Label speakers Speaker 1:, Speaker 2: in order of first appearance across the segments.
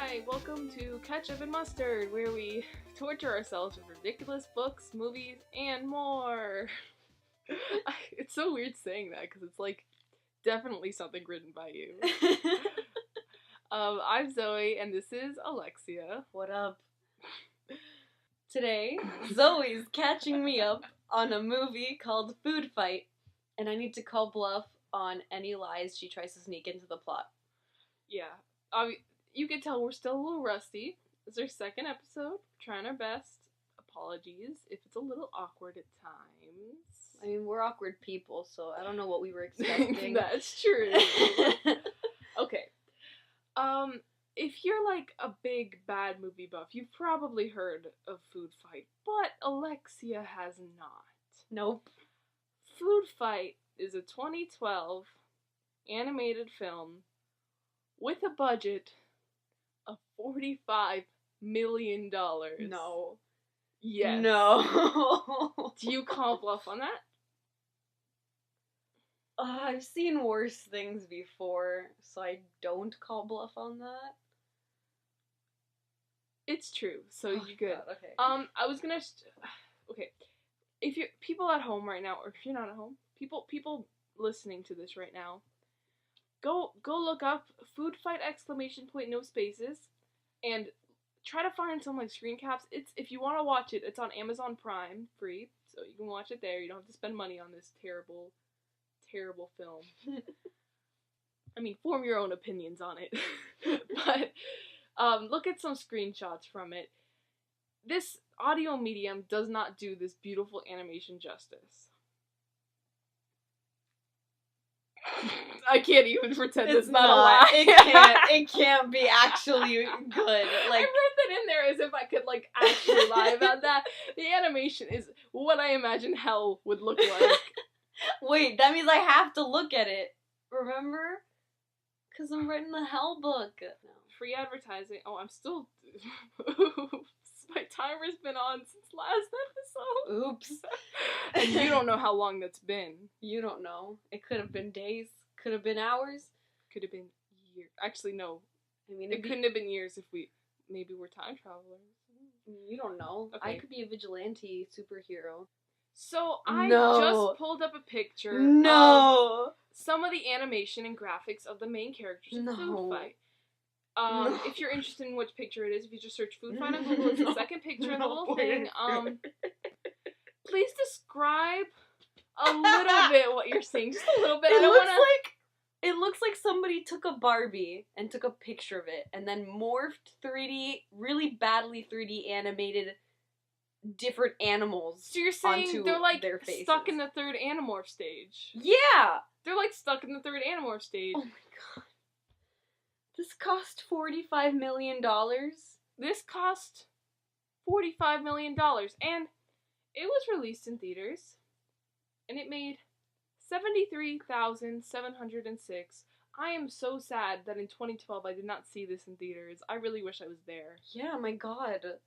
Speaker 1: Hi, welcome to Ketchup and Mustard, where we torture ourselves with ridiculous books, movies, and more. It's so weird saying that, because it's like, definitely something written by you. I'm Zoe, and this is Alexia.
Speaker 2: What up? Today, Zoe's catching me up on a movie called Foodfight, and I need to call bluff on any lies she tries to sneak into the plot.
Speaker 1: Yeah, you can tell we're still a little rusty. It's our second episode, trying our best. Apologies if it's a little awkward at times.
Speaker 2: I mean, we're awkward people, so I don't know what we were expecting.
Speaker 1: That's true. Okay. If you're like a big bad movie buff, you've probably heard of Foodfight, but Alexia has not.
Speaker 2: Nope.
Speaker 1: Foodfight is a 2012 animated film with a budget of $45 million.
Speaker 2: No.
Speaker 1: Yes.
Speaker 2: No.
Speaker 1: Do you call bluff on that?
Speaker 2: I've seen worse things before, so I don't call bluff on that.
Speaker 1: It's true, so you're good.
Speaker 2: God, okay.
Speaker 1: I was gonna... Okay. If you're... People at home right now, or if you're not at home, people listening to this right now, go look up Foodfight ! No spaces, and try to find some like screen caps. If you want to watch it, it's on Amazon Prime, free, so you can watch it there. You don't have to spend money on this terrible film. I mean, form your own opinions on it. But look at some screenshots from it. This audio medium does not do this beautiful animation justice. I can't even pretend it's not a lie.
Speaker 2: It can't be actually good. Like,
Speaker 1: I wrote that in there as if I could like actually lie about that. The animation is what I imagine hell would look like.
Speaker 2: Wait, that means I have to look at it. Remember? Because I'm writing the hell book. No.
Speaker 1: Free advertising. Oh, I'm still... Oops. My timer's been on since last episode.
Speaker 2: Oops.
Speaker 1: And you don't know how long that's been.
Speaker 2: You don't know. It could have been days. Could have been hours.
Speaker 1: Could have been years. Actually, no.
Speaker 2: I mean,
Speaker 1: it couldn't have been years if maybe we're time travelers.
Speaker 2: You don't know.
Speaker 1: Okay.
Speaker 2: I could be a vigilante superhero.
Speaker 1: So, I just pulled up a picture of some of the animation and graphics of the main characters of Foodfight. If you're interested in which picture it is, if you just search Foodfight on Google, it's the second picture of the whole thing. Please describe a little bit what you're seeing. Just a little bit.
Speaker 2: It looks like somebody took a Barbie and took a picture of it and then morphed 3D, really badly 3D animated different animals.
Speaker 1: So you're saying they're like
Speaker 2: their faces.
Speaker 1: Stuck in the third Animorph stage?
Speaker 2: Yeah!
Speaker 1: They're like stuck in the third Animorph stage.
Speaker 2: Oh my god. This cost $45 million?
Speaker 1: This cost $45 million. And it was released in theaters. And it made $73,706. I am so sad that in 2012 I did not see this in theaters. I really wish I was there.
Speaker 2: Yeah, my god.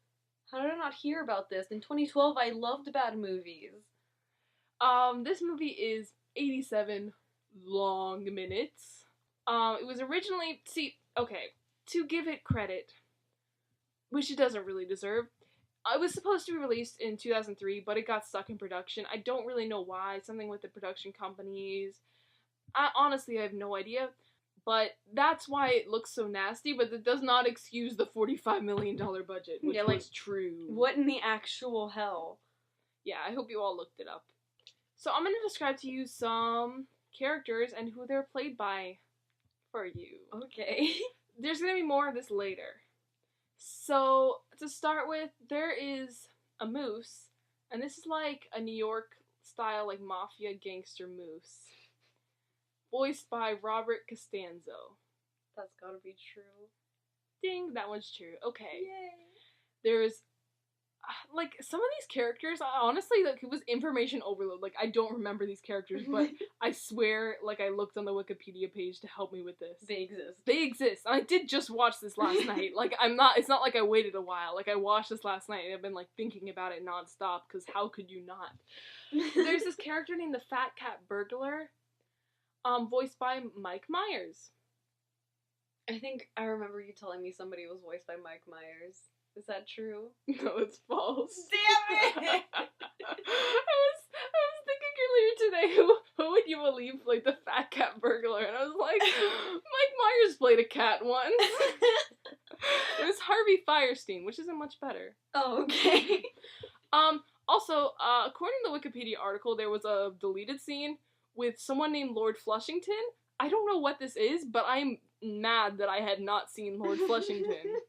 Speaker 2: How did I not hear about this? In 2012 I loved bad movies.
Speaker 1: This movie is 87 long minutes. It was originally... to give it credit, which it doesn't really deserve, it was supposed to be released in 2003, but it got stuck in production. I don't really know why. Something with the production companies. Honestly, I have no idea. But that's why it looks so nasty, but that does not excuse the $45 million budget, which was true.
Speaker 2: What in the actual hell?
Speaker 1: Yeah, I hope you all looked it up. So I'm going to describe to you some characters and who they're played by for you.
Speaker 2: Okay.
Speaker 1: There's going to be more of this later. So, to start with, there is a moose, and this is like a New York style, like, mafia gangster moose. Voiced by Robert Costanzo.
Speaker 2: That's gotta be true.
Speaker 1: Ding, that one's true. Okay.
Speaker 2: Yay.
Speaker 1: There's, like, some of these characters, honestly, like, it was information overload. Like, I don't remember these characters, but I swear, like, I looked on the Wikipedia page to help me with this.
Speaker 2: They exist.
Speaker 1: They exist. And I did just watch this last night. Like, it's not like I waited a while. Like, I watched this last night and I've been, like, thinking about it nonstop, because how could you not? There's this character named the Fat Cat Burglar, voiced by Mike Myers.
Speaker 2: I think I remember you telling me somebody was voiced by Mike Myers. Is that true?
Speaker 1: No, it's false.
Speaker 2: Damn it!
Speaker 1: I was thinking earlier today, who would you believe played the fat cat burglar? And I was like, Mike Myers played a cat once. It was Harvey Fierstein, which isn't much better.
Speaker 2: Oh, okay.
Speaker 1: Also, according to the Wikipedia article, there was a deleted scene with someone named Lord Flushington. I don't know what this is, but I'm mad that I had not seen Lord Flushington.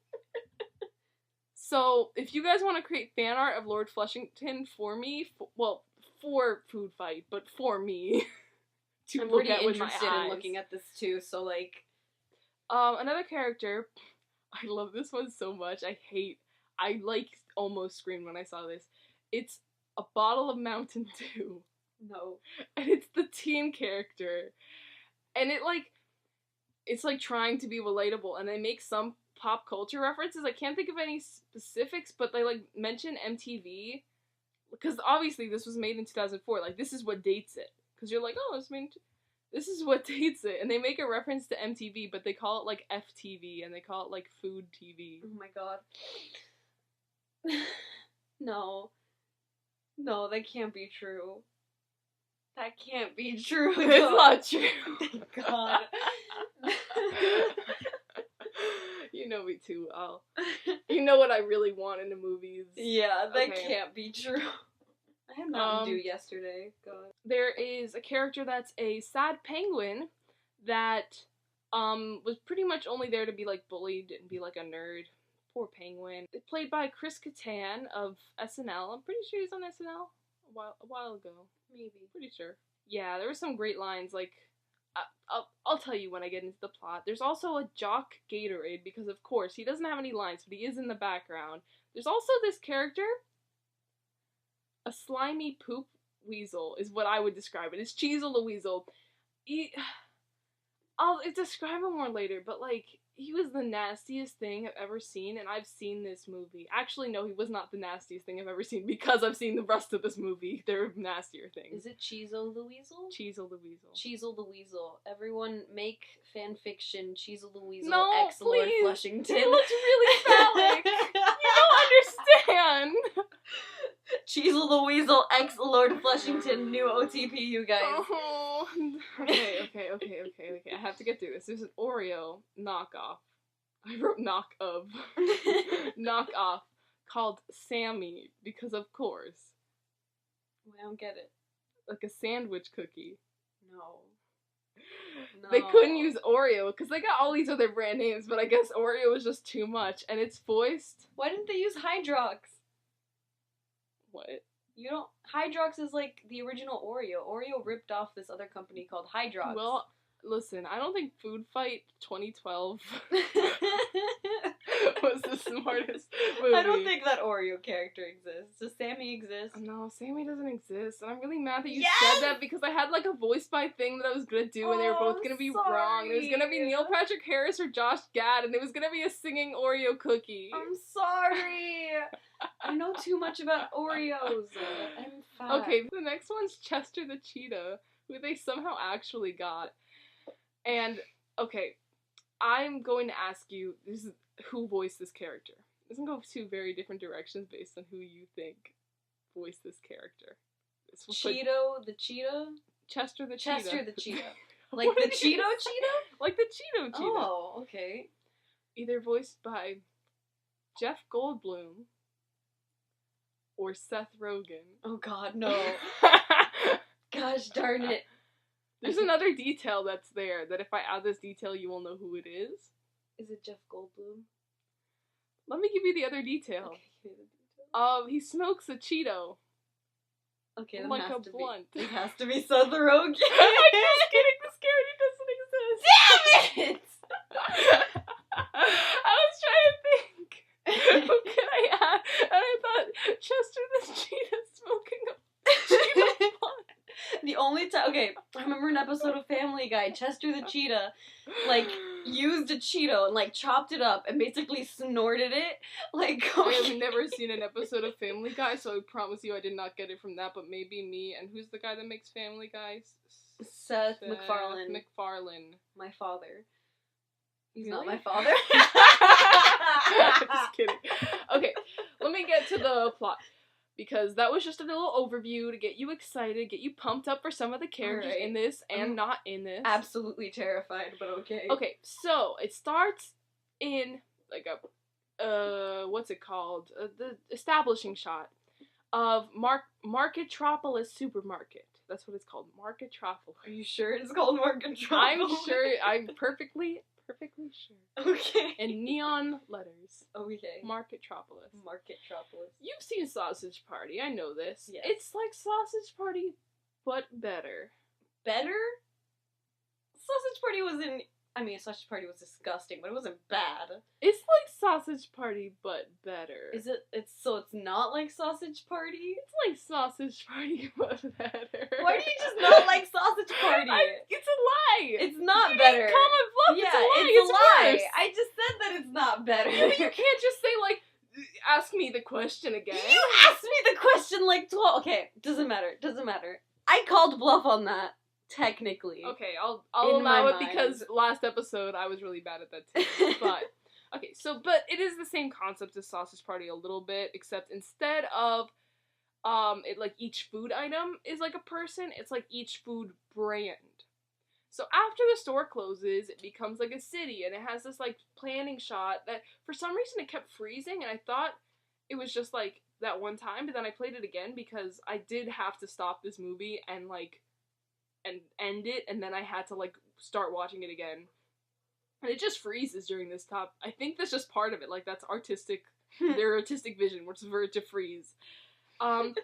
Speaker 1: So, if you guys want to create fan art of Lord Flushington for me, for Food Fight, but for me,
Speaker 2: I'm pretty interested in looking at this too, so, like...
Speaker 1: Another character, I love this one so much, I almost screamed when I saw this. It's a bottle of Mountain Dew.
Speaker 2: No.
Speaker 1: And it's the team character. And it's like trying to be relatable, and they make some pop culture references. I can't think of any specifics, but they like mention MTV, because obviously this was made in 2004. Like, this is what dates it, because you're like, oh, this is what dates it, and they make a reference to MTV, but they call it like FTV, and they call it like Food TV.
Speaker 2: Oh my god. No, that can't be true. That can't be true.
Speaker 1: It's not true.
Speaker 2: Thank God.
Speaker 1: You know me too well. You know what I really want in the movies.
Speaker 2: Yeah, that
Speaker 1: Okay.
Speaker 2: can't be true. I had Mountain Dew yesterday. God.
Speaker 1: There is a character that's a sad penguin that was pretty much only there to be like bullied and be like a nerd. Poor penguin. It's played by Chris Kattan of SNL. I'm pretty sure he's on SNL a while ago. Maybe. Pretty sure. Yeah, there were some great lines, like, I'll tell you when I get into the plot. There's also a jock Gatorade, because of course, he doesn't have any lines, but he is in the background. There's also this character, a slimy poop weasel, is what I would describe it. It's Cheezel the Weasel. I'll describe him more later, but, like, he was the nastiest thing I've ever seen, and I've seen this movie. Actually, no, he was not the nastiest thing I've ever seen, because I've seen the rest of this movie. There are nastier things.
Speaker 2: Is it Cheezel the Weasel?
Speaker 1: Cheezel the Weasel.
Speaker 2: Cheezel the Weasel. Everyone make fanfiction Cheezel the Weasel
Speaker 1: No,
Speaker 2: X Lord
Speaker 1: please.
Speaker 2: Flushington.
Speaker 1: It looks really phallic. You don't understand.
Speaker 2: Cheezel the Weasel X Lord Flushington, new OTP, you guys.
Speaker 1: Oh. Okay. I have to get through this. There's an Oreo knockoff. I wrote knockoff called Sammy, because of course.
Speaker 2: I don't get it.
Speaker 1: Like a sandwich cookie.
Speaker 2: No.
Speaker 1: They couldn't use Oreo, because they got all these other brand names, but I guess Oreo was just too much, and it's voiced...
Speaker 2: Why didn't they use Hydrox?
Speaker 1: What?
Speaker 2: You don't... Hydrox is like the original Oreo. Oreo ripped off this other company called Hydrox.
Speaker 1: Well, listen, I don't think Food Fight 2012 was the smartest movie.
Speaker 2: I don't think that Oreo character exists. Does Sammy exist?
Speaker 1: No, Sammy doesn't exist, and I'm really mad that you
Speaker 2: Yes!
Speaker 1: said that, because I had like a voice by thing that I was gonna do, and they were both gonna be wrong. And it was gonna be Neil Patrick Harris or Josh Gad, and it was gonna be a singing Oreo cookie.
Speaker 2: I'm sorry. I know too much about Oreos. I'm fat.
Speaker 1: Okay, the next one's Chester the Cheetah, who they somehow actually got. And, okay, I'm going to ask you, who voiced this character? This can go two very different directions based on who you think voiced this character.
Speaker 2: Cheeto the Cheetah?
Speaker 1: Chester the Cheetah.
Speaker 2: Chester the Cheetah. Like the Cheeto Cheetah?
Speaker 1: Like the Cheeto Cheetah.
Speaker 2: Oh, okay.
Speaker 1: Either voiced by Jeff Goldblum or Seth Rogen.
Speaker 2: Oh god, no. Gosh darn it.
Speaker 1: There's another detail that's there, that if I add this detail, you will know who it is.
Speaker 2: Is it Jeff Goldblum?
Speaker 1: Let me give you the other detail.
Speaker 2: Okay, give me the detail.
Speaker 1: He smokes a Cheeto.
Speaker 2: Okay, then
Speaker 1: Like
Speaker 2: has
Speaker 1: a
Speaker 2: to
Speaker 1: blunt.
Speaker 2: Be, it has to be Seth Rogen.
Speaker 1: I'm just kidding, this character doesn't exist.
Speaker 2: Damn it!
Speaker 1: I was trying to think. Who can I add? And I thought, Chester the Cheetah smoking a Cheeto blunt.
Speaker 2: The only time, okay, I remember an episode of Family Guy, Chester the Cheetah, like, used a Cheeto and, like, chopped it up and basically snorted it, like,
Speaker 1: I have never seen an episode of Family Guy, so I promise you I did not get it from that, but maybe me, and who's the guy that makes Family Guy?
Speaker 2: Seth MacFarlane.
Speaker 1: MacFarlane.
Speaker 2: My father. He's
Speaker 1: Really?
Speaker 2: not my father.
Speaker 1: Just kidding. Okay, let me get to the plot. Because that was just a little overview to get you excited, get you pumped up for some of the characters in this and not in this.
Speaker 2: Absolutely terrified, but okay.
Speaker 1: Okay, so it starts in like a what's it called? The establishing shot of Marketropolis supermarket. That's what it's called, Marketropolis.
Speaker 2: Are you sure it's called Marketropolis?
Speaker 1: I'm sure. I'm perfectly sure.
Speaker 2: Okay.
Speaker 1: In neon letters.
Speaker 2: Okay.
Speaker 1: Marketropolis.
Speaker 2: Marketropolis.
Speaker 1: You've seen Sausage Party. I know this.
Speaker 2: Yes.
Speaker 1: It's like Sausage Party, but better.
Speaker 2: Better? Sausage Party wasn't... I mean, Sausage Party was disgusting, but it wasn't bad.
Speaker 1: It's like Sausage Party, but better.
Speaker 2: Is it? It's not like Sausage Party?
Speaker 1: It's like Sausage Party, but better.
Speaker 2: Why do you just not like Sausage Party?
Speaker 1: It's a lie.
Speaker 2: It's not
Speaker 1: you
Speaker 2: better.
Speaker 1: Didn't comment bluff.
Speaker 2: Yeah,
Speaker 1: it's a lie.
Speaker 2: Worse. I just said that it's not better.
Speaker 1: Yeah, but you can't just say like, ask me the question again.
Speaker 2: You asked me the question like 12. Okay, doesn't matter. I called bluff on that. Technically.
Speaker 1: Okay, I'll allow it because last episode I was really bad at that too. But okay, but it is the same concept as Sausage Party a little bit, except instead of it like each food item is like a person, it's like each food brand. So after the store closes, it becomes like a city, and it has this like planning shot that for some reason it kept freezing, and I thought it was just like that one time, but then I played it again because I did have to stop this movie and end it, and then I had to like start watching it again, and it just freezes during this top. I think that's just part of it, like that's artistic, their artistic vision, which is for it to freeze. But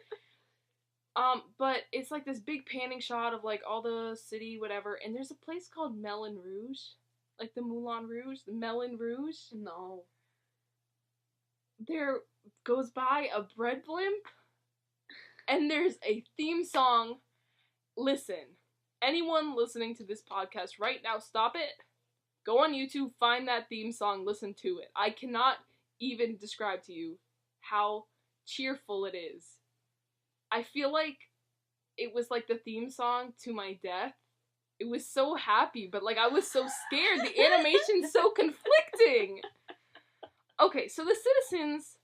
Speaker 1: it's like this big panning shot of like all the city, whatever, and there's a place called Melon Rouge, like the Moulin Rouge, the Melon Rouge.
Speaker 2: No.
Speaker 1: There goes by a bread blimp, and there's a theme song. Listen. Anyone listening to this podcast right now, stop it. Go on YouTube, find that theme song, listen to it. I cannot even describe to you how cheerful it is. I feel like it was like the theme song to my death. It was so happy, but like I was so scared. The animation's so conflicting. Okay, so the citizens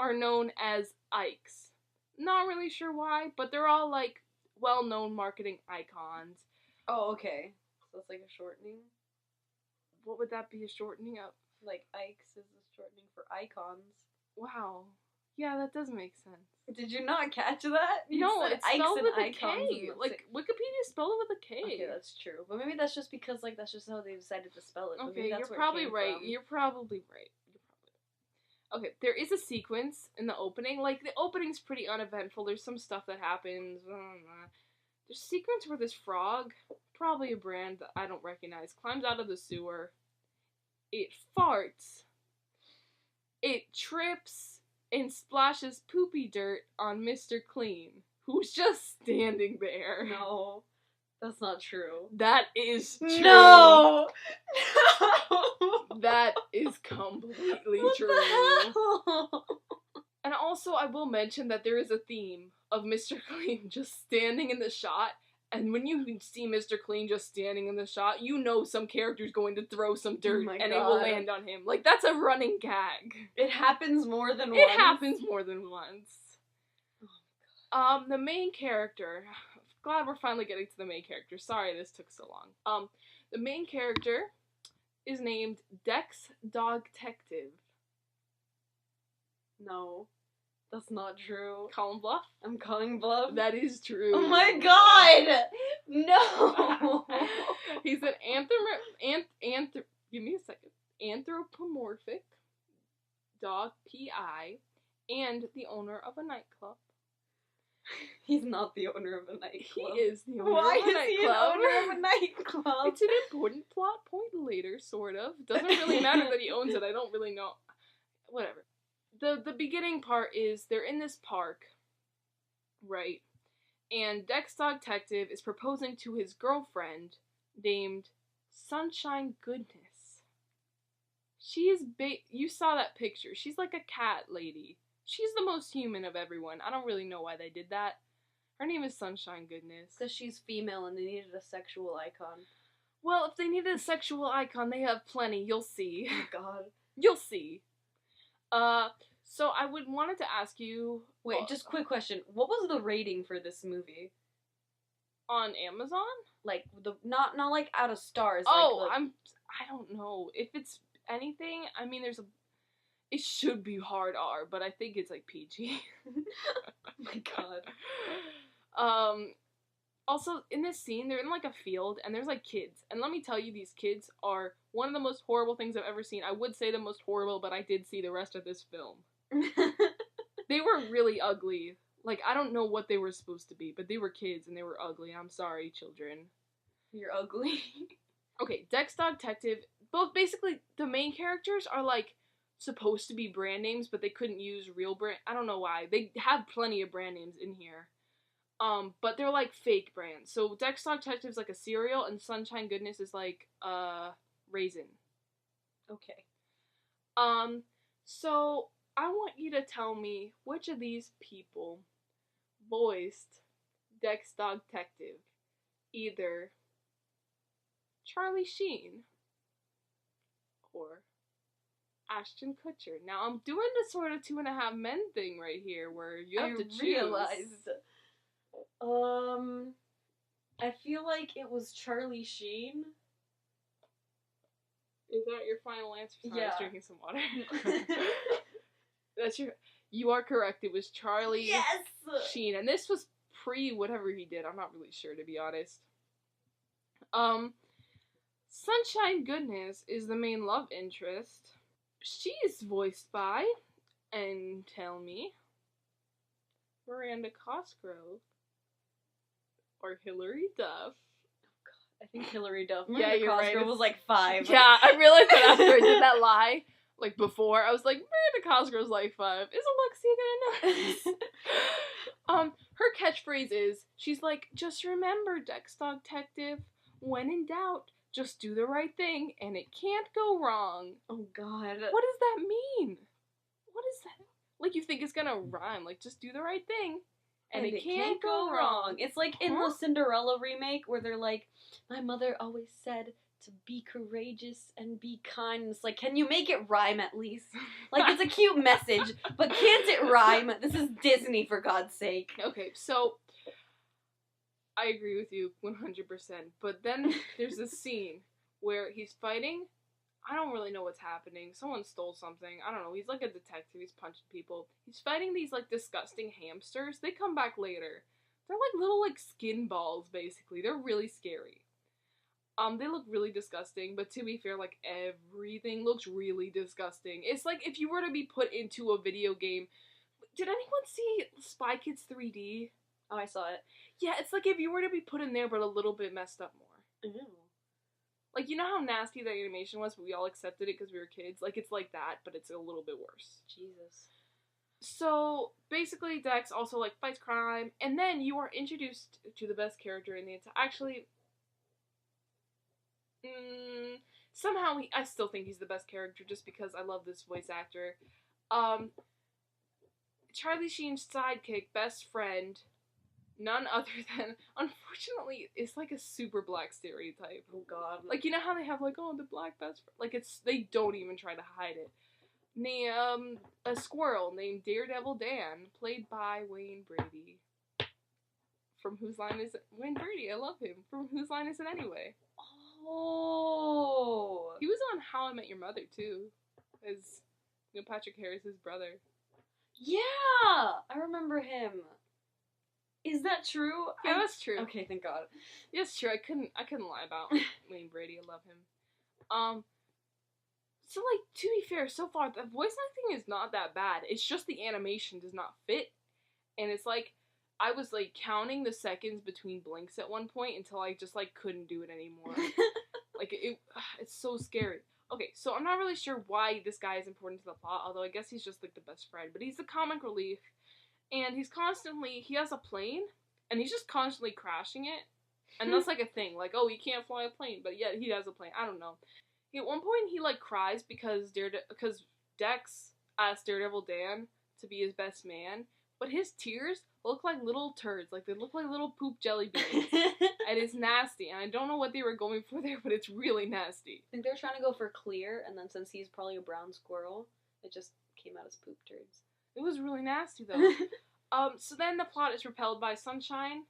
Speaker 1: are known as Ikes. Not really sure why, but they're all like well-known marketing icons.
Speaker 2: Oh, okay. So it's like a shortening?
Speaker 1: What would that be a shortening of?
Speaker 2: Like, Ikes is a shortening for icons.
Speaker 1: Wow. Yeah, that does make sense.
Speaker 2: Did you not catch that? You
Speaker 1: No,
Speaker 2: said
Speaker 1: it's
Speaker 2: Ikes
Speaker 1: spelled
Speaker 2: and
Speaker 1: with a
Speaker 2: icons
Speaker 1: K. Like, Wikipedia spelled it with a K.
Speaker 2: Okay, that's true. But maybe that's just because, like, that's just how they decided to spell it. But
Speaker 1: Okay,
Speaker 2: maybe that's
Speaker 1: you're
Speaker 2: where it
Speaker 1: probably
Speaker 2: came
Speaker 1: right.
Speaker 2: from.
Speaker 1: You're probably right. Okay, there is a sequence in the opening. Like, the opening's pretty uneventful. There's some stuff that happens. There's a sequence where this frog, probably a brand that I don't recognize, climbs out of the sewer. It farts. It trips and splashes poopy dirt on Mr. Clean, who's just standing there.
Speaker 2: No, that's not true.
Speaker 1: That is true.
Speaker 2: No!
Speaker 1: That is completely
Speaker 2: What
Speaker 1: true.
Speaker 2: the hell?
Speaker 1: And also, I will mention that there is a theme of Mr. Clean just standing in the shot, and when you see Mr. Clean just standing in the shot, you know some character's going to throw some dirt, and it will land on him. Like, that's a running gag.
Speaker 2: It happens more than once.
Speaker 1: It happens more than once. The main character, glad we're finally getting to the main character. Sorry this took so long. The main character is named Dex Dog Detective.
Speaker 2: No, that's not true.
Speaker 1: Calling bluff?
Speaker 2: I'm calling bluff.
Speaker 1: That is true.
Speaker 2: Oh my god! No!
Speaker 1: He's an give me a second. Anthropomorphic dog, P.I., and the owner of a nightclub.
Speaker 2: He's not the owner of a nightclub.
Speaker 1: He is the owner
Speaker 2: Why
Speaker 1: of a
Speaker 2: is
Speaker 1: nightclub.
Speaker 2: he an owner of a nightclub?
Speaker 1: It's an important plot point later, sort of. Doesn't really matter that he owns it. I don't really know. Whatever. The beginning part is they're in this park, right? And Dex Dog Detective is proposing to his girlfriend named Sunshine Goodness. She is you saw that picture. She's like a cat lady. She's the most human of everyone. I don't really know why they did that. Her name is Sunshine Goodness.
Speaker 2: Because she's female and they needed a sexual icon.
Speaker 1: Well, if they needed a sexual icon, they have plenty. You'll see.
Speaker 2: Oh God.
Speaker 1: You'll see. So I wanted to ask you...
Speaker 2: Wait, just quick question. What was the rating for this movie?
Speaker 1: On Amazon?
Speaker 2: Like, not like out of stars.
Speaker 1: Oh,
Speaker 2: like,
Speaker 1: I don't know. If it's anything, I mean, it should be hard R, but I think it's like PG.
Speaker 2: Oh my God.
Speaker 1: Also, in this scene, they're in like a field, and there's like kids. And let me tell you, these kids are one of the most horrible things I've ever seen. I would say the most horrible, but I did see the rest of this film. They were really ugly. Like, I don't know what they were supposed to be, but they were kids, and they were ugly. I'm sorry, children.
Speaker 2: You're ugly.
Speaker 1: Okay, Dex Dog Detective, both basically, the main characters are like, supposed to be brand names, but they couldn't use real brand. I don't know why. They have plenty of brand names in here. But they're like fake brands. So Dex Dog Detective is like a cereal, and Sunshine Goodness is like raisin.
Speaker 2: Okay.
Speaker 1: So I want you to tell me which of these people voiced Dex Dog Detective. Either Charlie Sheen or Ashton Kutcher. Now I'm doing the sort of 2.5 Men thing right here, where you have to choose.
Speaker 2: Realized. I feel like it was Charlie Sheen.
Speaker 1: Is that your final answer? Sorry, I was
Speaker 2: Yeah.
Speaker 1: drinking some water. You are correct. It was Charlie
Speaker 2: Yes!
Speaker 1: Sheen, and this was pre whatever he did. I'm not really sure, to be honest. Sunshine Goodness is the main love interest. She is voiced by, and tell me, Miranda Cosgrove or Hilary Duff.
Speaker 2: I think Hilary Duff.
Speaker 1: Yeah,
Speaker 2: Miranda
Speaker 1: you're
Speaker 2: Cosgrove
Speaker 1: right.
Speaker 2: was like 5.
Speaker 1: Yeah, I realized that after I did that lie. Like, before, I was like, Miranda Cosgrove's like 5. Is Alexia gonna know this? Her catchphrase is, she's like, just remember, Dex Dog Detective, when in doubt, just do the right thing, and it can't go wrong.
Speaker 2: Oh God.
Speaker 1: What does that mean? What is that? Like, you think it's gonna rhyme, like, just do the right thing, and it can't go wrong.
Speaker 2: It's like in the Cinderella remake, where they're like, my mother always said to be courageous and be kind. It's like, can you make it rhyme at least? Like, it's a cute message, but can't it rhyme? This is Disney, for God's sake.
Speaker 1: Okay, so I agree with you 100%, but then there's this scene where he's fighting. I don't really know what's happening. Someone stole something. I don't know. He's like a detective. He's punching people. He's fighting these, like, disgusting hamsters. They come back later. They're like little, like, skin balls, basically. They're really scary. They look really disgusting, but to be fair, like, everything looks really disgusting. It's like if you were to be put into a video game. Did anyone see Spy Kids 3D?
Speaker 2: Oh, I saw it.
Speaker 1: Yeah, it's like if you were to be put in there, but a little bit messed up more.
Speaker 2: Ew.
Speaker 1: Like, you know how nasty that animation was, but we all accepted it because we were kids? Like, it's like that, but it's a little bit worse.
Speaker 2: Jesus.
Speaker 1: So, basically, Dex also, like, fights crime, and then you are introduced to the best character in the entire... Actually... somehow, I still think he's the best character just because I love this voice actor. Charlie Sheen's sidekick, best friend, none other than, unfortunately, it's like a super black stereotype.
Speaker 2: Oh God.
Speaker 1: Like, you know how they have, like, oh, the black best friend? Like, they don't even try to hide it. A squirrel named Daredevil Dan, played by Wayne Brady. From Whose Line Is It? Wayne Brady, I love him. From Whose Line Is It Anyway?
Speaker 2: Oh.
Speaker 1: He was on How I Met Your Mother, too. As Neil Patrick Harris's brother.
Speaker 2: Yeah! I remember him. Is that true?
Speaker 1: Yeah, that's true.
Speaker 2: Okay, thank God.
Speaker 1: Yeah, it's true. I couldn't lie about Wayne Brady. I love him. So, like, to be fair, so far, the voice acting is not that bad. It's just the animation does not fit. And it's like, I was, like, counting the seconds between blinks at one point until I just, like, couldn't do it anymore. Like, it's so scary. Okay, so I'm not really sure why this guy is important to the plot, although I guess he's just, like, the best friend. But he's the comic relief, and he has a plane, and he's just constantly crashing it. And that's, like, a thing. Like, oh, he can't fly a plane, but yet he has a plane. I don't know. At one point, he, like, cries because Dex asked Daredevil Dan to be his best man, but his tears look like little turds. Like, they look like little poop jelly beans. And it's nasty. And I don't know what they were going for there, but it's really nasty.
Speaker 2: I think they were trying to go for clear, and then since he's probably a brown squirrel, it just came out as poop turds.
Speaker 1: It was really nasty, though. So then the plot is repelled by Sunshine,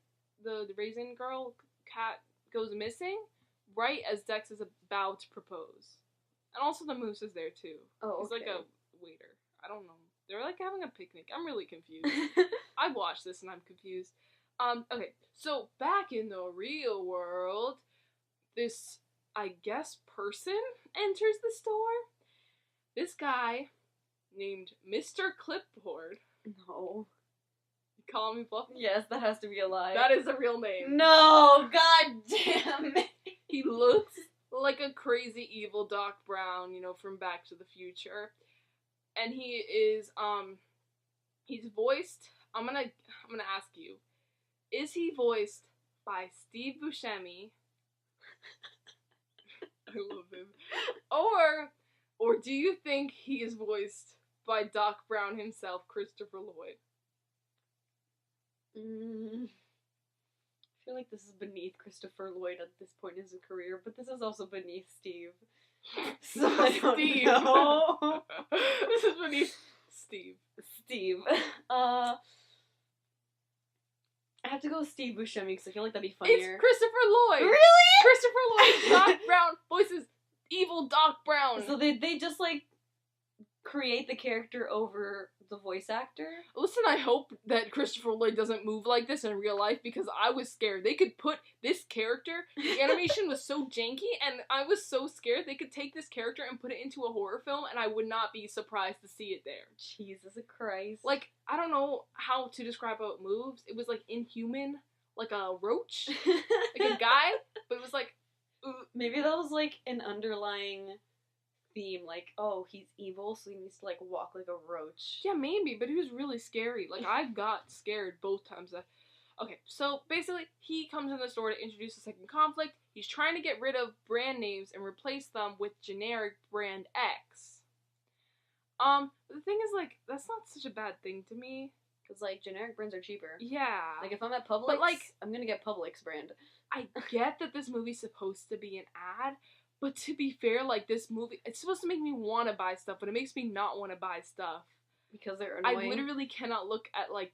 Speaker 1: the raisin girl cat, goes missing right as Dex is about to propose. And also the moose is there, too.
Speaker 2: Oh,
Speaker 1: He's
Speaker 2: okay.
Speaker 1: like a waiter. I don't know. They're like having a picnic. I'm really confused. I've watched this and I'm confused. Okay, so back in the real world, this, I guess, person enters the store. This guy named Mr. Clipboard.
Speaker 2: No.
Speaker 1: You calling me bluff?
Speaker 2: Yes, that has to be a lie.
Speaker 1: That is a real name.
Speaker 2: No, god damn it.
Speaker 1: He looks like a crazy evil Doc Brown, you know, from Back to the Future. And he is, he's voiced, I'm gonna ask you, is he voiced by Steve Buscemi? I love him. Or do you think he is voiced by Doc Brown himself, Christopher Lloyd?
Speaker 2: I feel like this is beneath Christopher Lloyd at this point in his career, but this is also beneath Steve. So I don't know.
Speaker 1: This is beneath Steve.
Speaker 2: Steve. I have to go with Steve Buscemi because I feel like that'd be funnier.
Speaker 1: It's Christopher Lloyd!
Speaker 2: Really?
Speaker 1: Christopher Lloyd, Doc Brown, voices evil Doc Brown.
Speaker 2: So they just, like, create the character over the voice actor?
Speaker 1: Listen, I hope that Christopher Lloyd doesn't move like this in real life because I was scared. They could put this character, the animation was so janky, and I was so scared they could take this character and put it into a horror film, and I would not be surprised to see it there.
Speaker 2: Jesus Christ.
Speaker 1: Like, I don't know how to describe how it moves. It was, like, inhuman, like a roach, like a guy, but it was like...
Speaker 2: Maybe that was, like, an underlying theme, like, oh, he's evil, so he needs to, like, walk like a roach.
Speaker 1: Yeah, maybe, but he was really scary. Like, I got scared both times. Okay, so basically, he comes in the store to introduce a second conflict. He's trying to get rid of brand names and replace them with generic brand X. The thing is, like, that's not such a bad thing to me.
Speaker 2: Because, like, generic brands are cheaper.
Speaker 1: Yeah.
Speaker 2: Like, if I'm at Publix,
Speaker 1: but, like,
Speaker 2: I'm gonna get Publix brand.
Speaker 1: I get that this movie's supposed to be an ad, but to be fair, like, this movie, it's supposed to make me want to buy stuff, but it makes me not want to buy stuff.
Speaker 2: Because they're annoying.
Speaker 1: I literally cannot look at, like,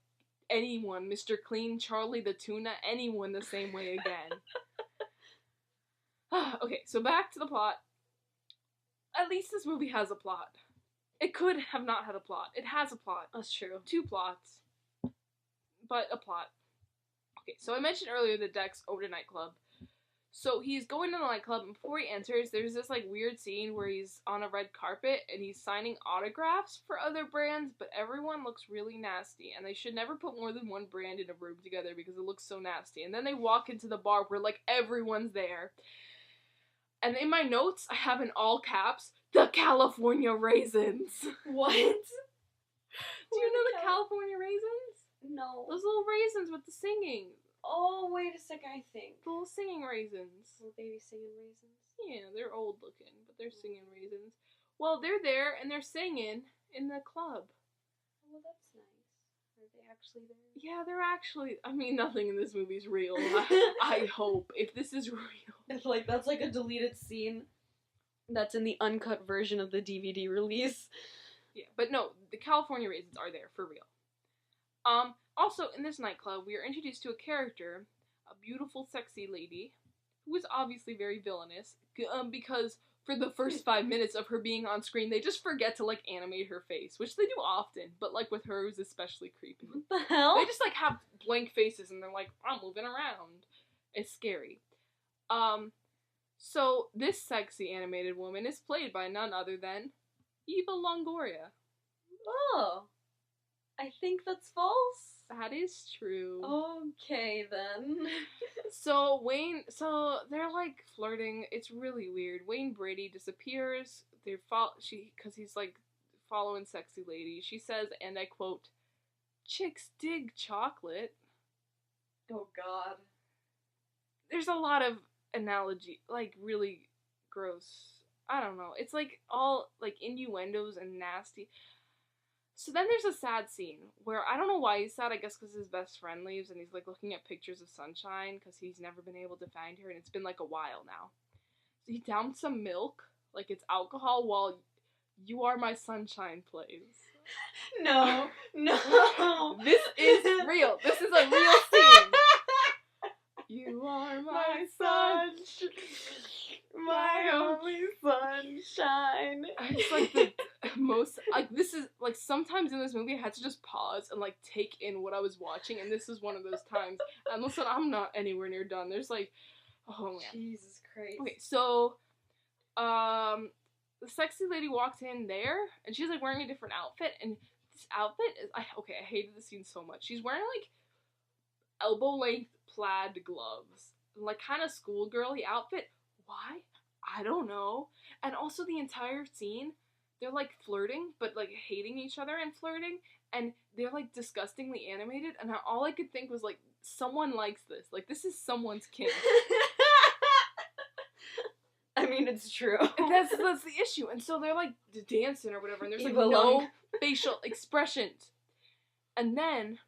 Speaker 1: anyone, Mr. Clean, Charlie the Tuna, anyone the same way again. Okay, so back to the plot. At least this movie has a plot. It could have not had a plot. It has a plot.
Speaker 2: That's true.
Speaker 1: 2 plots. But a plot. Okay, so I mentioned earlier that Dex owned a nightclub. So he's going to the nightclub, and before he enters, there's this, like, weird scene where he's on a red carpet, and he's signing autographs for other brands, but everyone looks really nasty, and they should never put more than one brand in a room together because it looks so nasty. And then they walk into the bar where, like, everyone's there. And in my notes, I have in all caps, the California Raisins.
Speaker 2: What?
Speaker 1: Do you know the California Raisins?
Speaker 2: No.
Speaker 1: Those little raisins with the singing.
Speaker 2: Oh, wait a second, I think.
Speaker 1: The little singing raisins.
Speaker 2: Little baby singing raisins?
Speaker 1: Yeah, they're old looking, but they're singing raisins. Well, they're there, and they're singing in the club.
Speaker 2: Oh, that's nice. Are they actually there?
Speaker 1: Yeah, they're actually, I mean, nothing in this movie's real. I hope. If this is real.
Speaker 2: It's like, that's like a deleted scene that's in the uncut version of the DVD release.
Speaker 1: Yeah, but no, the California raisins are there, for real. Also, in this nightclub, we are introduced to a character, a beautiful, sexy lady, who is obviously very villainous, because for the first 5 minutes of her being on screen, they just forget to, like, animate her face, which they do often, but, like, with her, it was especially creepy.
Speaker 2: What the hell?
Speaker 1: They just, like, have blank faces, and they're like, I'm moving around. It's scary. So, this sexy animated woman is played by none other than Eva Longoria.
Speaker 2: Oh. I think that's false.
Speaker 1: That is true.
Speaker 2: Okay, then.
Speaker 1: So they're like flirting. It's really weird. Wayne Brady disappears. Because he's like following sexy lady. She says, and I quote, "Chicks dig chocolate."
Speaker 2: Oh God.
Speaker 1: There's a lot of analogy, like really gross. I don't know. It's like all like innuendos and nasty. So then there's a sad scene where I don't know why he's sad. I guess because his best friend leaves and he's like looking at pictures of Sunshine because he's never been able to find her and it's been like a while now. So he downed some milk, like it's alcohol, while You Are My Sunshine plays.
Speaker 2: No.
Speaker 1: This is real. This is a real scene. You are my sunshine,
Speaker 2: my only sunshine.
Speaker 1: It's like the most, like, this is, like, sometimes in this movie I had to just pause and, like, take in what I was watching, and this is one of those times. And listen, I'm not anywhere near done. There's, like, oh, man.
Speaker 2: Jesus Christ.
Speaker 1: Okay, so, the sexy lady walks in there, and she's, like, wearing a different outfit, and this outfit is, I hated the scene so much. She's wearing, like, elbow-length plaid gloves, like, kind of schoolgirly outfit. Why? I don't know. And also the entire scene, they're, like, flirting, but, like, hating each other and flirting, and they're, like, disgustingly animated, and all I could think was, like, someone likes this. Like, this is someone's kink.
Speaker 2: I mean, it's true.
Speaker 1: That's the issue. And so they're, like, dancing or whatever, and there's, like,
Speaker 2: Evil
Speaker 1: no
Speaker 2: lung.
Speaker 1: facial expressions. And then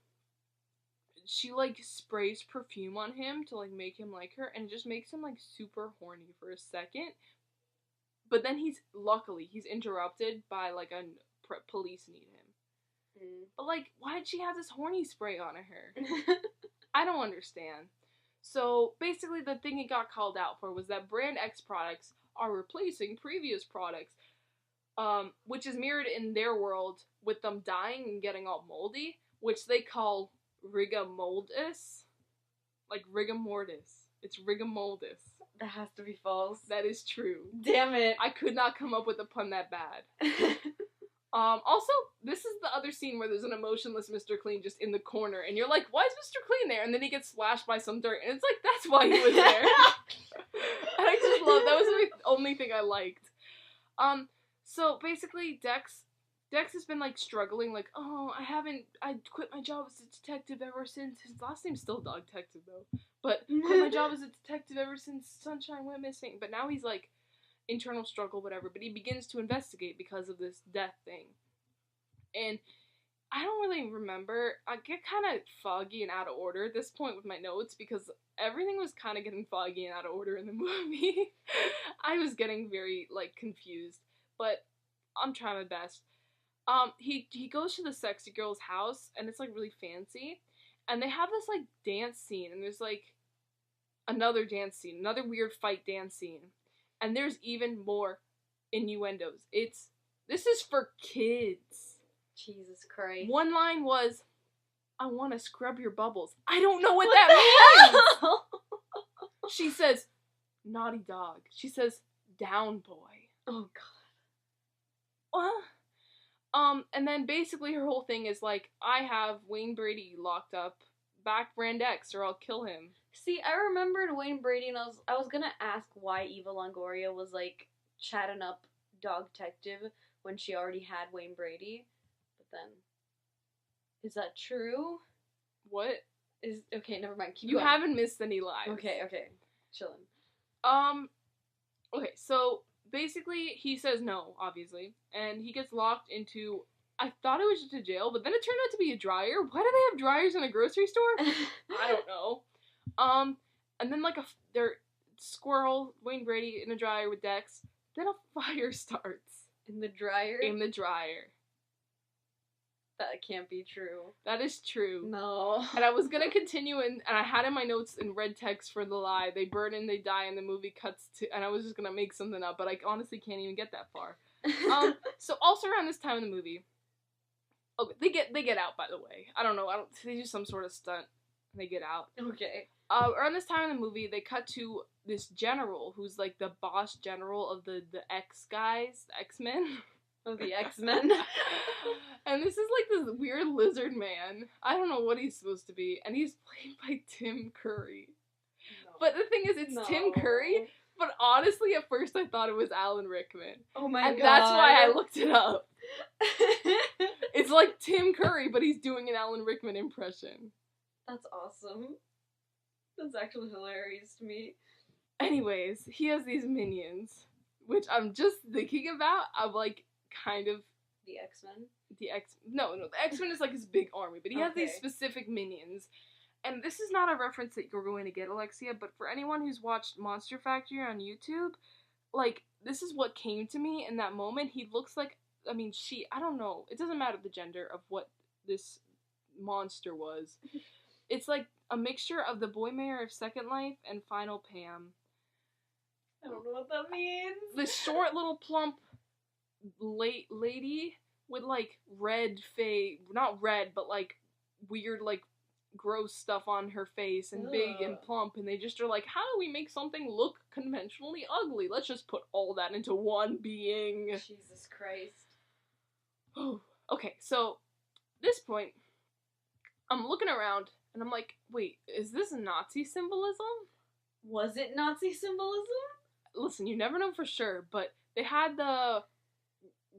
Speaker 1: she, like, sprays perfume on him to, like, make him like her, and it just makes him, like, super horny for a second. But then he's interrupted by, like, police need him. But, like, why did she have this horny spray on her? I don't understand. So, basically, the thing it got called out for was that Brand X products are replacing previous products, which is mirrored in their world with them dying and getting all moldy, which they call rigamortis. Like, rigor-mortis. It's rigamortis.
Speaker 2: That has to be false.
Speaker 1: That is true.
Speaker 2: Damn it.
Speaker 1: I could not come up with a pun that bad. Also, this is the other scene where there's an emotionless Mr. Clean just in the corner, and you're like, why is Mr. Clean there? And then he gets splashed by some dirt, and it's like, that's why he was there. And I just love, that was the only thing I liked. So basically, Dex has been, like, struggling, like, oh, I quit my job as a detective ever since, his last name's still Dog Detective, though, but quit my job as a detective ever since Sunshine went missing, but now he's, like, internal struggle, whatever, but he begins to investigate because of this death thing. And I don't really remember. I get kind of foggy and out of order at this point with my notes because everything was kind of getting foggy and out of order in the movie. I was getting very, like, confused, but I'm trying my best. He goes to the sexy girl's house, and it's, like, really fancy, and they have this, like, dance scene, and there's, like, another dance scene, another weird fight dance scene. And there's even more innuendos. This is for kids.
Speaker 2: Jesus Christ.
Speaker 1: One line was, I want to scrub your bubbles. I don't know what that means. She says, naughty dog. She says, down boy.
Speaker 2: Oh, God.
Speaker 1: What? And then basically her whole thing is like, I have Wayne Brady locked up. Back Brand X or I'll kill him.
Speaker 2: See, I remembered Wayne Brady, and I was gonna ask why Eva Longoria was, like, chatting up Dog Detective when she already had Wayne Brady. But then, is that true?
Speaker 1: What?
Speaker 2: Okay, never mind. Keep
Speaker 1: you
Speaker 2: going.
Speaker 1: Haven't missed any lives.
Speaker 2: Okay. Chillin'.
Speaker 1: Okay, so basically he says no, obviously, and he gets locked into, I thought it was just a jail, but then it turned out to be a dryer. Why do they have dryers in a grocery store? I don't know. And then, like, their squirrel, Wayne Brady, in a dryer with Dex. Then a fire starts.
Speaker 2: In the dryer?
Speaker 1: In the dryer.
Speaker 2: That can't be true.
Speaker 1: That is true.
Speaker 2: No.
Speaker 1: And I was gonna continue, and I had in my notes in red text for the lie. They burn and they die, and the movie cuts to, and I was just gonna make something up, but I honestly can't even get that far. So also around this time in the movie, okay, they get out, by the way. I don't know, they do some sort of stunt, and they get out.
Speaker 2: Okay.
Speaker 1: Around this time in the movie, they cut to this general, who's, like, the boss general of the X guys, the X-Men.
Speaker 2: Oh, the X-Men.
Speaker 1: And this is, like, this weird lizard man. I don't know what he's supposed to be, and he's played by Tim Curry. No. But the thing is, it's Tim Curry, but honestly, at first I thought it was Alan Rickman.
Speaker 2: Oh my god.
Speaker 1: And that's why I looked it up. It's like Tim Curry, but he's doing an Alan Rickman impression.
Speaker 2: That's awesome. That's actually hilarious to me.
Speaker 1: Anyways, he has these minions, which I'm just thinking about. I'm like, kind of
Speaker 2: The X-Men?
Speaker 1: The X-Men is like his big army, but he has these specific minions. And this is not a reference that you're going to get, Alexia, but for anyone who's watched Monster Factory on YouTube, like, this is what came to me in that moment. He looks like, I don't know, it doesn't matter the gender of what this monster was. It's like a mixture of the boy mayor of Second Life and Final Pam.
Speaker 2: I don't know what that means.
Speaker 1: The short little plump lady with like red face, not red, but like weird like gross stuff on her face and big and plump, and they just are like, how do we make something look conventionally ugly? Let's just put all that into one being.
Speaker 2: Jesus Christ.
Speaker 1: Oh, okay, so this point, I'm looking around and I'm like, wait, is this Nazi symbolism?
Speaker 2: Was it Nazi symbolism?
Speaker 1: Listen, you never know for sure, but they had the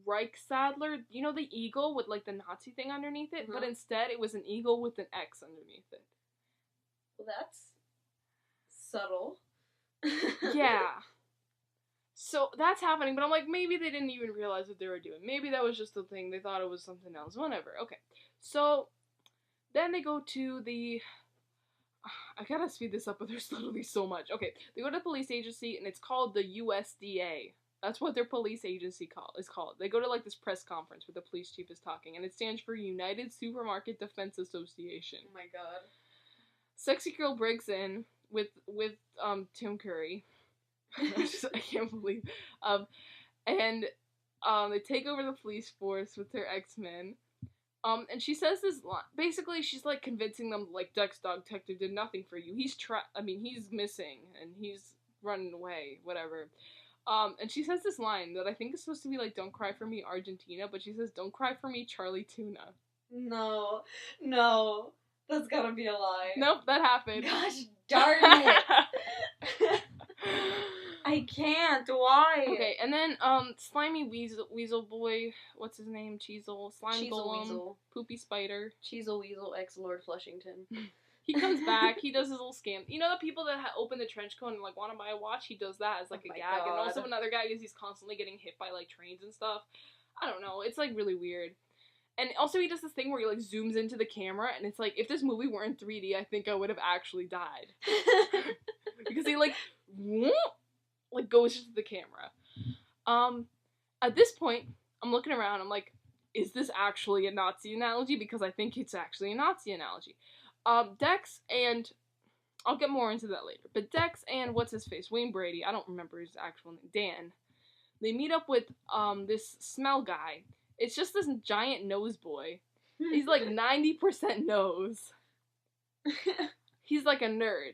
Speaker 1: Reichsadler, you know, the eagle with like the Nazi thing underneath it, but instead it was an eagle with an X underneath it.
Speaker 2: Well, that's subtle.
Speaker 1: Yeah. So that's happening, but I'm like, maybe they didn't even realize what they were doing. Maybe that was just a thing. They thought it was something else. Whatever. Okay. So then they go to the... I gotta speed this up, but there's literally so much. Okay. They go to the police agency, and it's called the USDA. That's what their police agency is called. They go to like this press conference where the police chief is talking, and it stands for United Supermarket Defense Association.
Speaker 2: Oh my god.
Speaker 1: Sexy girl breaks in with Tim Curry. I can't believe. And they take over the police force with their X-Men. And she says this line. Basically, she's like convincing them like Dex Dog Detective did nothing for you. He's missing and he's running away. Whatever. And she says this line that I think is supposed to be like, don't cry for me, Argentina, but she says, don't cry for me, Charlie Tuna.
Speaker 2: No. That's gotta be a lie.
Speaker 1: Nope, that happened.
Speaker 2: Gosh darn it. I can't, why?
Speaker 1: Okay, and then, Slimy Weasel Boy, what's his name? Cheezel, Slime Golem,
Speaker 2: Weasel.
Speaker 1: Poopy Spider.
Speaker 2: Cheezel Weasel, ex-Lord Flushington.
Speaker 1: He comes back, he does his little scam. You know the people that open the trench coat and, like, want to buy a watch? He does that as, like, a gag. God. And also another gag is he's constantly getting hit by, like, trains and stuff. I don't know, it's, like, really weird. And also he does this thing where he, like, zooms into the camera, and it's like, if this movie were in 3D, I think I would have actually died. Because he, like, whoop, like, goes into the camera. At this point, I'm looking around, I'm like, is this actually a Nazi analogy? Because I think it's actually a Nazi analogy. Dex and, I'll get more into that later, but Dex and, what's-his-face, Wayne Brady, I don't remember his actual name, Dan, they meet up with, this smell guy. It's just this giant nose boy. He's like 90% nose. He's like a nerd.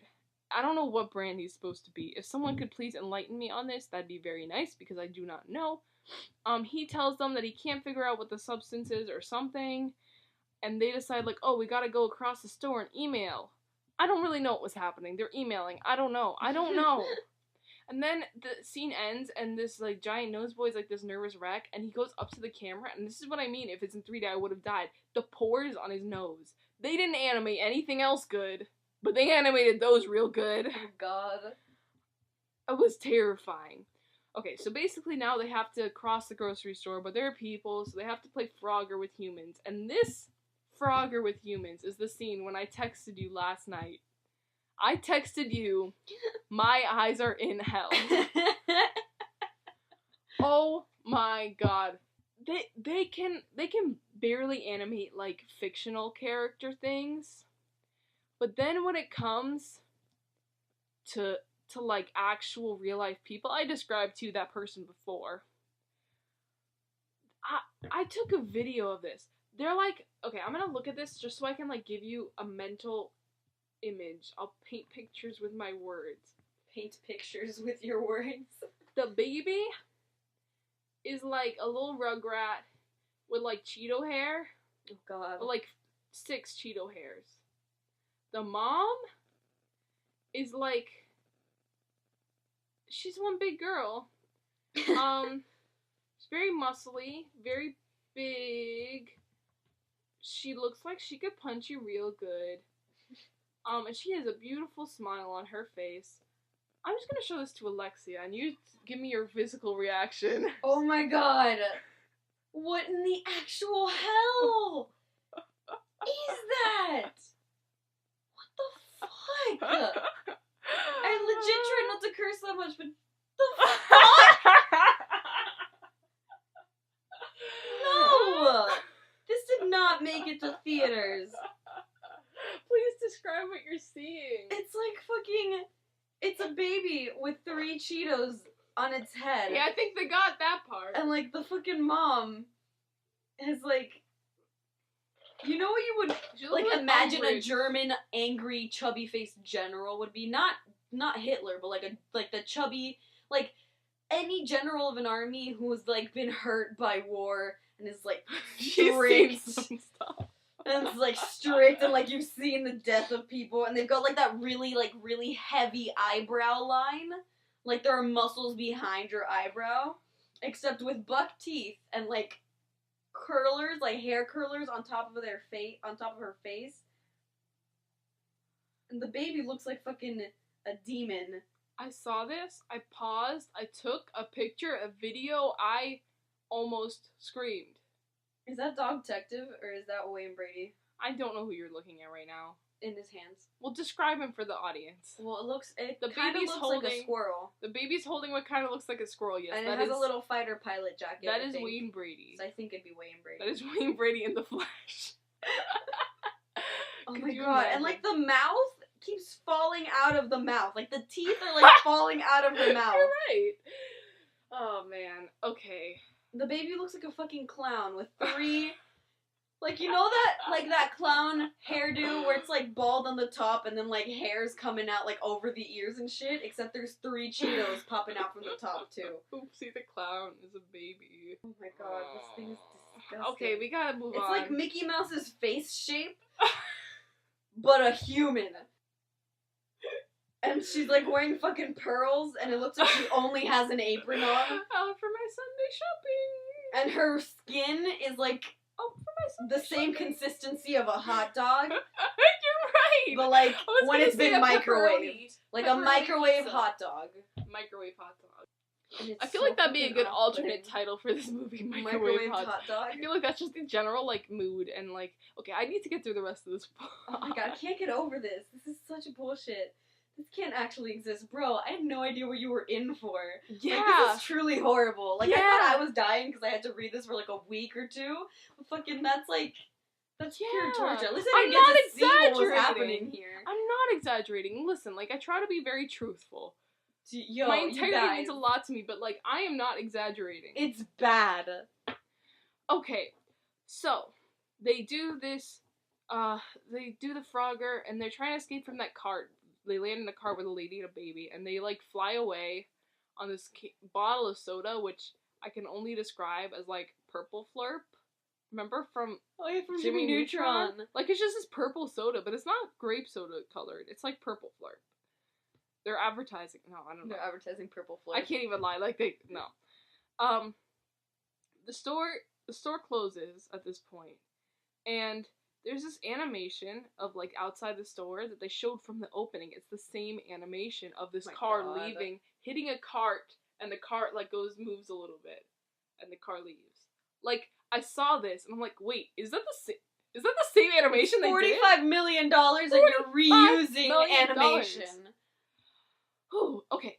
Speaker 1: I don't know what brand he's supposed to be. If someone could please enlighten me on this, that'd be very nice, because I do not know. He tells them that he can't figure out what the substance is or something, and they decide, like, oh, we gotta go across the store and email. I don't really know what was happening. They're emailing. I don't know. And then the scene ends, and this, like, giant nose boy is, like, this nervous wreck, and he goes up to the camera, and this is what I mean. If it's in 3D, I would have died. The pores on his nose. They didn't animate anything else good, but they animated those real good.
Speaker 2: Oh, God.
Speaker 1: It was terrifying. Okay, so basically now they have to cross the grocery store, but they're people, so they have to play Frogger with humans. And this Frogger with humans is the scene when I texted you last night. I texted you, my eyes are in hell. Oh my god. They can barely animate, like, fictional character things. But then when it comes to like, actual real-life people, I described to you that person before. I took a video of this. They're like, okay, I'm gonna look at this just so I can, like, give you a mental image. I'll paint pictures with my words.
Speaker 2: Paint pictures with your words.
Speaker 1: The baby is like a little rugrat with, like, Cheeto hair.
Speaker 2: Oh, God.
Speaker 1: Like, 6 Cheeto hairs. The mom is like, she's one big girl. She's very muscly, very big. She looks like she could punch you real good. And she has a beautiful smile on her face. I'm just gonna show this to Alexia, and you give me your physical reaction.
Speaker 2: Oh my god. What in the actual hell is that? What the fuck? I legit try not to curse that much, but the fuck? No! This did not make it to theaters.
Speaker 1: Please describe what you're seeing.
Speaker 2: It's like fucking... It's a baby with 3 Cheetos on its head.
Speaker 1: Yeah, I think they got that part.
Speaker 2: And, like, the fucking mom is, like... You know what you would, like, imagine a German, angry, chubby-faced general would be? Not Hitler, but, like the chubby... Like, any general of an army who's, like, been hurt by war and is, like, strict. And it's, like, strict, and, like, you've seen the death of people, and they've got, like, that really heavy eyebrow line. Like, there are muscles behind your eyebrow, except with buck teeth, and, like, curlers, like, hair curlers on top of her face. And the baby looks like fucking a demon.
Speaker 1: I saw this, I paused, I took a picture, a video, I almost screamed.
Speaker 2: Is that Dog Detective, or is that Wayne Brady?
Speaker 1: I don't know who you're looking at right now.
Speaker 2: In his hands.
Speaker 1: Well, describe him for the audience.
Speaker 2: Well, it kind of looks like a squirrel.
Speaker 1: The baby's holding what kind of looks like a squirrel, yes.
Speaker 2: And it has a little fighter pilot jacket.
Speaker 1: That is Wayne Brady.
Speaker 2: So I think it'd be Wayne Brady.
Speaker 1: That is Wayne Brady in the flesh.
Speaker 2: Oh my god, and like the mouth keeps falling out of the mouth. Like the teeth are like falling out of the mouth.
Speaker 1: You're right. Oh man, okay.
Speaker 2: The baby looks like a fucking clown with 3... Like, you know that, like, that clown hairdo where it's, like, bald on the top and then, like, hair's coming out, like, over the ears and shit? Except there's 3 Cheetos popping out from the top, too.
Speaker 1: Oopsie, the clown is a baby.
Speaker 2: Oh my god, this thing is disgusting.
Speaker 1: Okay, we gotta move on.
Speaker 2: It's like Mickey Mouse's face shape, but a human. And she's, like, wearing fucking pearls, and it looks like she only has an apron on.
Speaker 1: Out for my Sunday shopping.
Speaker 2: And her skin is, like... the same consistency of a hot dog.
Speaker 1: You're right.
Speaker 2: But like when it's been microwaved. Like a microwave hot dog.
Speaker 1: Microwave hot dog.
Speaker 2: I
Speaker 1: feel like that'd be a good alternate title for this movie, microwave hot
Speaker 2: dog.
Speaker 1: I feel like that's just the general like mood and like, okay, I need to get through the rest of this.
Speaker 2: Oh my god, I can't get over this. This is such bullshit. This can't actually exist. Bro, I had no idea what you were in for.
Speaker 1: Yeah.
Speaker 2: Like, this is truly horrible. Like, I thought I was dying because I had to read this for, like, a week or 2. But fucking, that's pure torture. At least I didn't get to see what was happening here.
Speaker 1: I'm not exaggerating. Listen, like, I try to be very truthful.
Speaker 2: Yo,
Speaker 1: my integrity means a lot to me, but, like, I am not exaggerating.
Speaker 2: It's bad.
Speaker 1: Okay, so, they do this, they do the Frogger, and they're trying to escape from that cart. They land in a car with a lady and a baby, and they, like, fly away on this bottle of soda, which I can only describe as, like, purple Flurp. Remember from
Speaker 2: Jimmy Neutron?
Speaker 1: Like, it's just this purple soda, but it's not grape soda colored. It's, like, purple Flurp. They're advertising. No, I don't know.
Speaker 2: They're advertising purple Flurp.
Speaker 1: I can't even lie. Like, no. The store closes at this point, and there's this animation of, like, outside the store that they showed from the opening. It's the same animation of this car leaving, hitting a cart, and the cart, like, moves a little bit, and the car leaves. Like, I saw this, and I'm like, wait, is that the same animation they did?
Speaker 2: $45 million, and you're reusing animation.
Speaker 1: Oh, okay.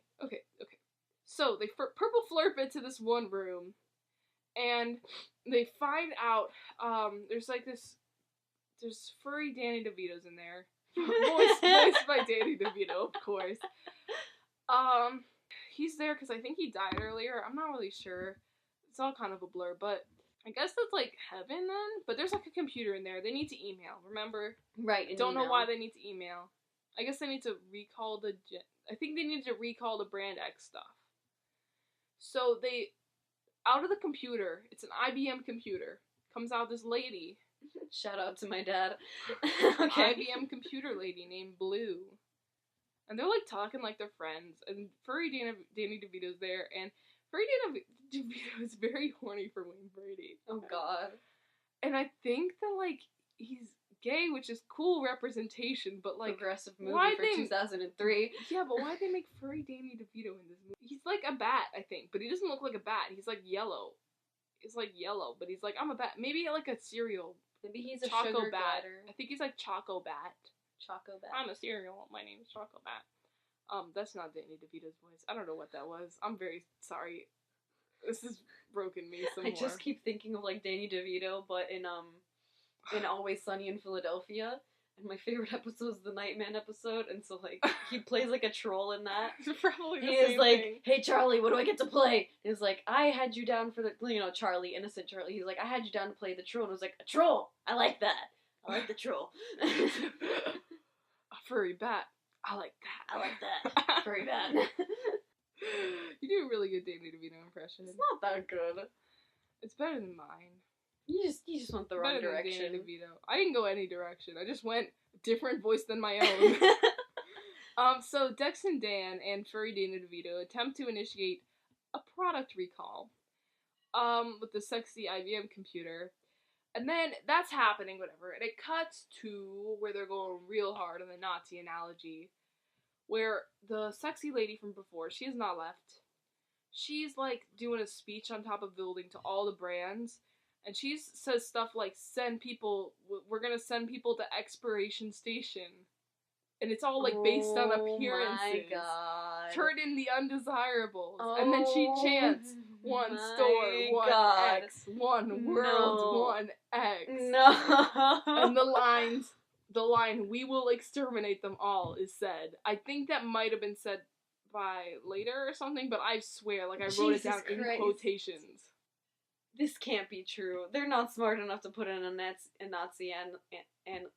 Speaker 1: So, they purple Flurp into this one room, and they find out, there's furry Danny DeVito's in there. Voiced by Danny DeVito, of course. He's there because I think he died earlier. I'm not really sure. It's all kind of a blur, but I guess that's like heaven then. But there's like a computer in there. They need to email, remember?
Speaker 2: Right.
Speaker 1: Don't know why they need to email. I guess they need to recall I think they need to recall the Brand X stuff. So out of the computer, it's an IBM computer, comes out this lady.
Speaker 2: Shout out to my dad.
Speaker 1: Okay. IBM computer lady named Blue. And they're, like, talking like they're friends. And furry Danny DeVito's there. And furry Danny DeVito is very horny for Wayne Brady.
Speaker 2: Oh, God.
Speaker 1: And I think that, like, he's gay, which is cool representation, but, like...
Speaker 2: Progressive movie for 2003.
Speaker 1: Yeah, but why'd they make furry Danny DeVito in this movie? He's like a bat, I think. But he doesn't look like a bat. He's, like, yellow. is like yellow, but he's like, I'm a bat. Maybe like a cereal.
Speaker 2: Maybe he's a
Speaker 1: Choco
Speaker 2: sugar
Speaker 1: Bat.
Speaker 2: glider.
Speaker 1: I think he's like Choco Bat.
Speaker 2: Choco Bat.
Speaker 1: I'm a cereal. My name's Choco Bat. That's not Danny DeVito's voice. I don't know what that was. I'm very sorry. This has broken me some more.
Speaker 2: I just keep thinking of like Danny DeVito, but in Always Sunny in Philadelphia. And my favorite episode is the Nightman episode, and so like he plays like a troll in that.
Speaker 1: It's probably the
Speaker 2: He
Speaker 1: same
Speaker 2: is like,
Speaker 1: thing.
Speaker 2: "Hey Charlie, what do I get to play?" He's like, "I had you down for the Charlie, innocent Charlie." He's like, "I had you down to play the troll," and I was like, "A troll? I like that. I like the troll."
Speaker 1: A furry bat. I like that.
Speaker 2: I like that. Furry bat.
Speaker 1: You do a really good Danny DeVito impression.
Speaker 2: It's not that good.
Speaker 1: It's better than mine.
Speaker 2: You just went the wrong
Speaker 1: Better
Speaker 2: direction.
Speaker 1: than Danny DeVito. I didn't go any direction. I just went different voice than my own. So Dex and Dan and furry Danny DeVito attempt to initiate a product recall, with the sexy IBM computer. And then that's happening, whatever. And it cuts to where they're going real hard on the Nazi analogy, where the sexy lady from before, she has not left. She's like doing a speech on top of building to all the brands. And she says stuff like, we're gonna send people to Expiration Station. And it's all, like, based on appearances.
Speaker 2: Oh my god.
Speaker 1: Turn in the undesirables. And then she chants, one
Speaker 2: my
Speaker 1: store, one
Speaker 2: god.
Speaker 1: X, one world,
Speaker 2: No.
Speaker 1: one X.
Speaker 2: No.
Speaker 1: And the line, we will exterminate them all, is said. I think that might have been said by later or something, but I swear, like, I wrote it
Speaker 2: Jesus
Speaker 1: down in
Speaker 2: Christ.
Speaker 1: quotations.
Speaker 2: This can't be true. They're not smart enough to put in a Nazi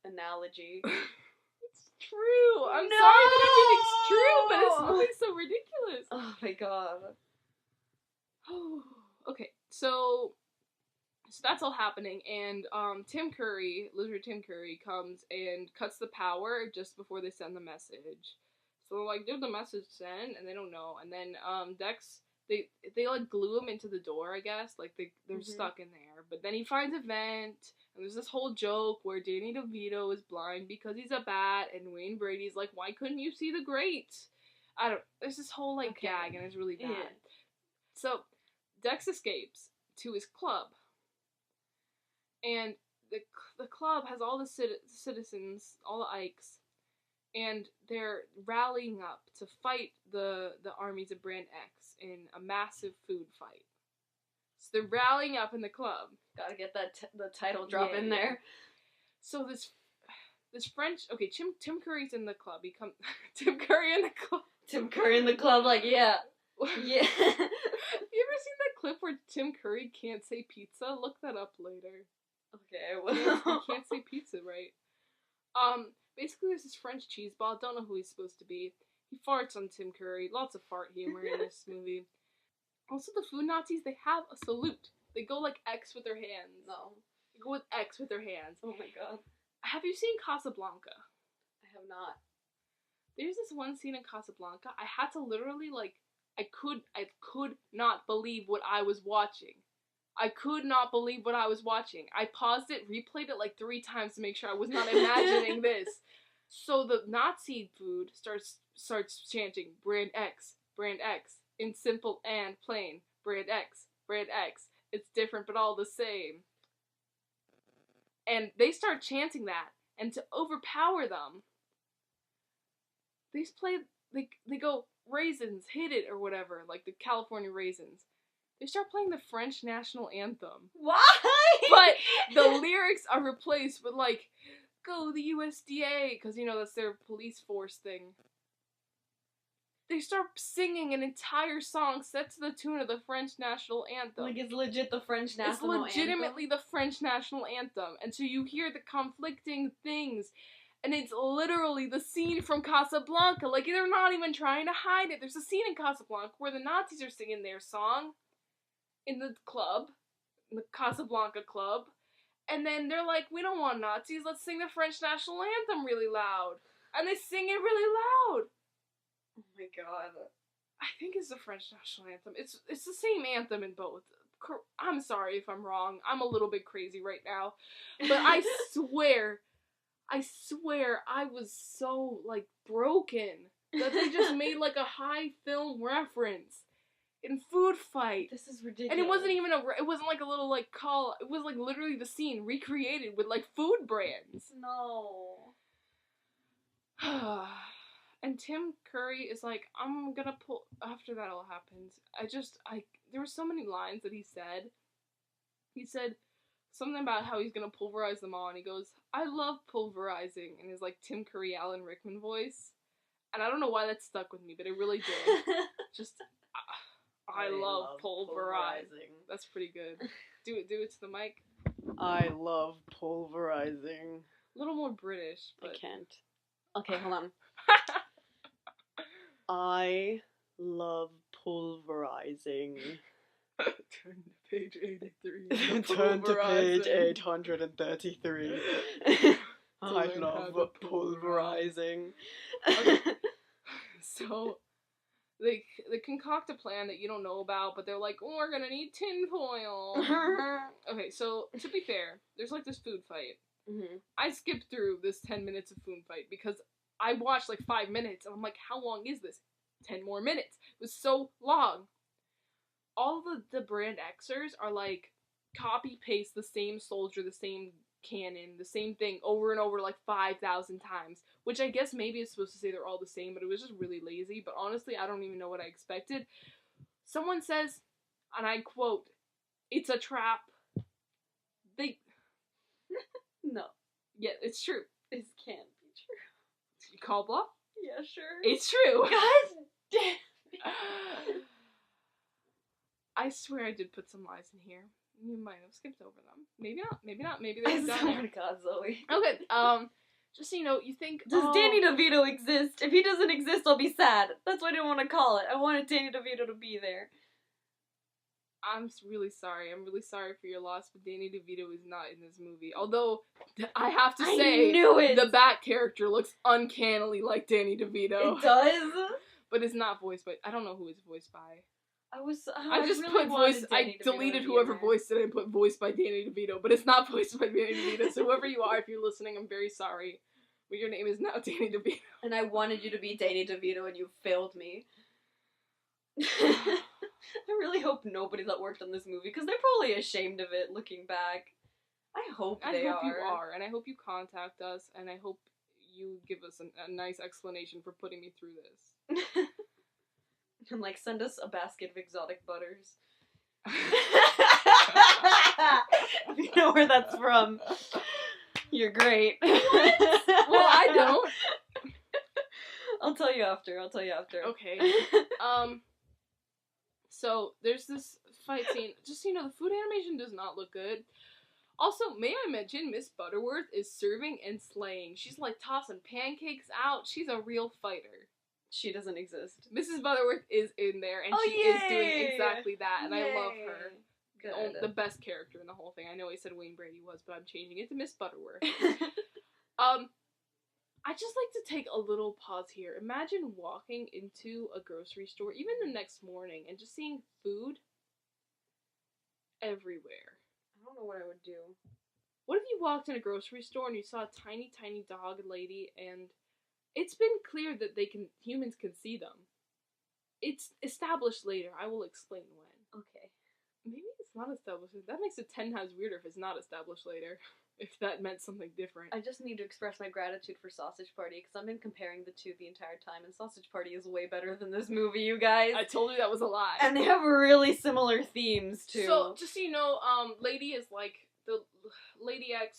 Speaker 2: analogy.
Speaker 1: It's true. I'm
Speaker 2: No!
Speaker 1: sorry that everything's true, but it's always so ridiculous.
Speaker 2: Oh my god.
Speaker 1: Okay, so that's all happening, and Lizard Tim Curry comes and cuts the power just before they send the message. So like, did the message send? And they don't know. And then Dex, they like glue him into the door, I guess. Like they're stuck in there. But then he finds a vent, and there's this whole joke where Danny DeVito is blind because he's a bat, and Wayne Brady's like, why couldn't you see the grate? There's this whole like gag, and it's really bad.
Speaker 2: Yeah.
Speaker 1: So Dex escapes to his club, and the club has all the citizens, all the Ikes, and they're rallying up to fight the armies of Brand X in a massive food fight. So they're rallying up in the club.
Speaker 2: Gotta get that the title drop in there.
Speaker 1: So this French, Tim Curry's in the club. Tim Curry in the club.
Speaker 2: Tim Curry in the club, like, yeah. Yeah.
Speaker 1: Have you ever seen that clip where Tim Curry can't say pizza? Look that up later.
Speaker 2: Okay,
Speaker 1: He
Speaker 2: well.
Speaker 1: can't say pizza right. Basically there's this French cheese ball. Don't know who he's supposed to be. He farts on Tim Curry. Lots of fart humor in this movie. Also, the food Nazis, they have a salute. They go like X with their hands.
Speaker 2: No.
Speaker 1: They go with X with their hands.
Speaker 2: Oh my god.
Speaker 1: Have you seen Casablanca?
Speaker 2: I have not.
Speaker 1: There's this one scene in Casablanca. I had to literally, like, I could not believe what I was watching. I could not believe what I was watching. I paused it, replayed it like 3 times to make sure I was not imagining this. So the Nazi food starts chanting, Brand X, in simple and plain, Brand X, it's different but all the same. And they start chanting that, and to overpower them, they go, raisins, hit it, or whatever, like the California raisins. They start playing the French national anthem.
Speaker 2: Why?
Speaker 1: But the lyrics are replaced with, like, go the USDA, because, you know, that's their police force thing. They start singing an entire song set to the tune of the French national anthem.
Speaker 2: Like, it's legit the French national anthem?
Speaker 1: It's legitimately the French national anthem. And so you hear the conflicting things, and it's literally the scene from Casablanca. Like, they're not even trying to hide it. There's a scene in Casablanca where the Nazis are singing their song in the club, in the Casablanca club, and then they're like, we don't want Nazis, let's sing the French national anthem really loud. And they sing it really loud.
Speaker 2: Oh my god.
Speaker 1: I think it's the French national anthem. It's the same anthem in both. I'm sorry if I'm wrong. I'm a little bit crazy right now. But I swear I was so, like, broken that they just made, like, a high film reference. in Food Fight.
Speaker 2: This is ridiculous.
Speaker 1: And it wasn't even it wasn't like a little like call. It was like literally the scene recreated with like food brands.
Speaker 2: No.
Speaker 1: And Tim Curry is like, I'm gonna pull, after that all happens, there were so many lines that he said. He said something about how he's gonna pulverize them all, and he goes, I love pulverizing, in his like Tim Curry, Alan Rickman voice. And I don't know why that stuck with me, but it really did. Just, I love pulverizing. That's pretty good. Do it to the mic.
Speaker 2: I love pulverizing.
Speaker 1: A little more British, but...
Speaker 2: I can't. Okay, hold on. I love pulverizing.
Speaker 1: Turn to page 83.
Speaker 2: Turn to page 833. I love pulverizing.
Speaker 1: Okay. So, they concoct a plan that you don't know about, but they're like, oh, we're gonna need tinfoil. Okay, so, to be fair, there's like this food fight.
Speaker 2: Mm-hmm.
Speaker 1: I skipped through this 10 minutes of food fight because I watched like 5 minutes, and I'm like, how long is this? 10 more minutes. It was so long. All the brand Xers are like, copy-paste the same soldier, the same cannon, the same thing over and over like 5,000 times, which I guess maybe it's supposed to say they're all the same, but it was just really lazy. But honestly, I don't even know what I expected. Someone says, and I quote, it's a trap.
Speaker 2: No.
Speaker 1: Yeah, it's true.
Speaker 2: This can't be true.
Speaker 1: You call bluff?
Speaker 2: Yeah, sure.
Speaker 1: It's true.
Speaker 2: God damn.
Speaker 1: I swear I did put some lies in here. You might have skipped over them. Maybe not. Maybe they're down
Speaker 2: Oh
Speaker 1: there.
Speaker 2: my god, Zoe.
Speaker 1: Okay, just so you know, you think...
Speaker 2: Does Danny DeVito exist? If he doesn't exist, I'll be sad. That's why I didn't want to call it. I wanted Danny DeVito to be there.
Speaker 1: I'm really sorry. I'm really sorry for your loss, but Danny DeVito is not in this movie. Although, I have to say,
Speaker 2: I knew it!
Speaker 1: The Bat character looks uncannily like Danny DeVito.
Speaker 2: It does?
Speaker 1: But it's not voiced by... I don't know who it's voiced by.
Speaker 2: I
Speaker 1: just
Speaker 2: really
Speaker 1: put voice...
Speaker 2: Danny
Speaker 1: I
Speaker 2: DeVito
Speaker 1: deleted
Speaker 2: to be
Speaker 1: whoever
Speaker 2: in there.
Speaker 1: voiced it and put voiced by Danny DeVito, but it's not voiced by Danny DeVito, so whoever you are, if you're listening, I'm very sorry. But your name is now Danny DeVito.
Speaker 2: And I wanted you to be Danny DeVito and you failed me. I really hope nobody that worked on this movie, because they're probably ashamed of it looking back. I hope
Speaker 1: you are, and I hope you contact us, and I hope you give us a nice explanation for putting me through this.
Speaker 2: And like, send us a basket of exotic butters. If you know where that's from, you're great.
Speaker 1: What? Well, I don't.
Speaker 2: I'll tell you after.
Speaker 1: Okay. So, there's this fight scene. Just so you know, the food animation does not look good. Also, may I mention, Miss Butterworth is serving and slaying. She's like tossing pancakes out. She's a real fighter.
Speaker 2: She doesn't exist.
Speaker 1: Mrs. Butterworth is in there, and she is doing exactly that, and I love her.
Speaker 2: Good.
Speaker 1: The best character in the whole thing. I know I said Wayne Brady was, but I'm changing it to Miss Butterworth. I just like to take a little pause here. Imagine walking into a grocery store, even the next morning, and just seeing food everywhere.
Speaker 2: I don't know what I would do.
Speaker 1: What if you walked in a grocery store and you saw a tiny, tiny dog lady, and it's been clear that humans can see them. It's established later. I will explain when.
Speaker 2: Okay.
Speaker 1: Maybe it's not established. That makes it 10 times weirder if it's not established later. If that meant something different.
Speaker 2: I just need to express my gratitude for Sausage Party, because I've been comparing the two the entire time, and Sausage Party is way better than this movie, you guys.
Speaker 1: I told you that was a lie.
Speaker 2: And they have really similar themes, too.
Speaker 1: So, just so you know, Lady X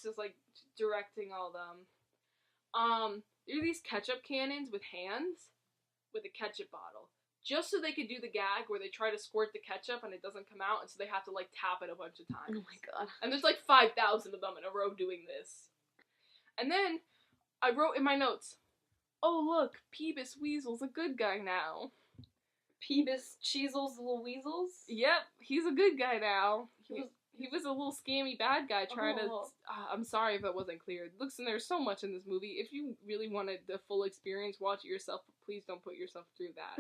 Speaker 1: is, like, directing all of them. There are these ketchup cannons with hands, with a ketchup bottle. Just so they could do the gag where they try to squirt the ketchup and it doesn't come out, and so they have to, like, tap it a bunch of times.
Speaker 2: Oh my god.
Speaker 1: And there's, like, 5,000 of them in a row doing this. And then, I wrote in my notes, oh, look, Peebus Weasel's a good guy now.
Speaker 2: Peebus Cheezels Little Weasels?
Speaker 1: Yep, he's a good guy now. He was a little scammy bad guy trying to... I'm sorry if that wasn't clear. Listen, there's so much in this movie. If you really wanted the full experience, watch it yourself, but please don't put yourself through that.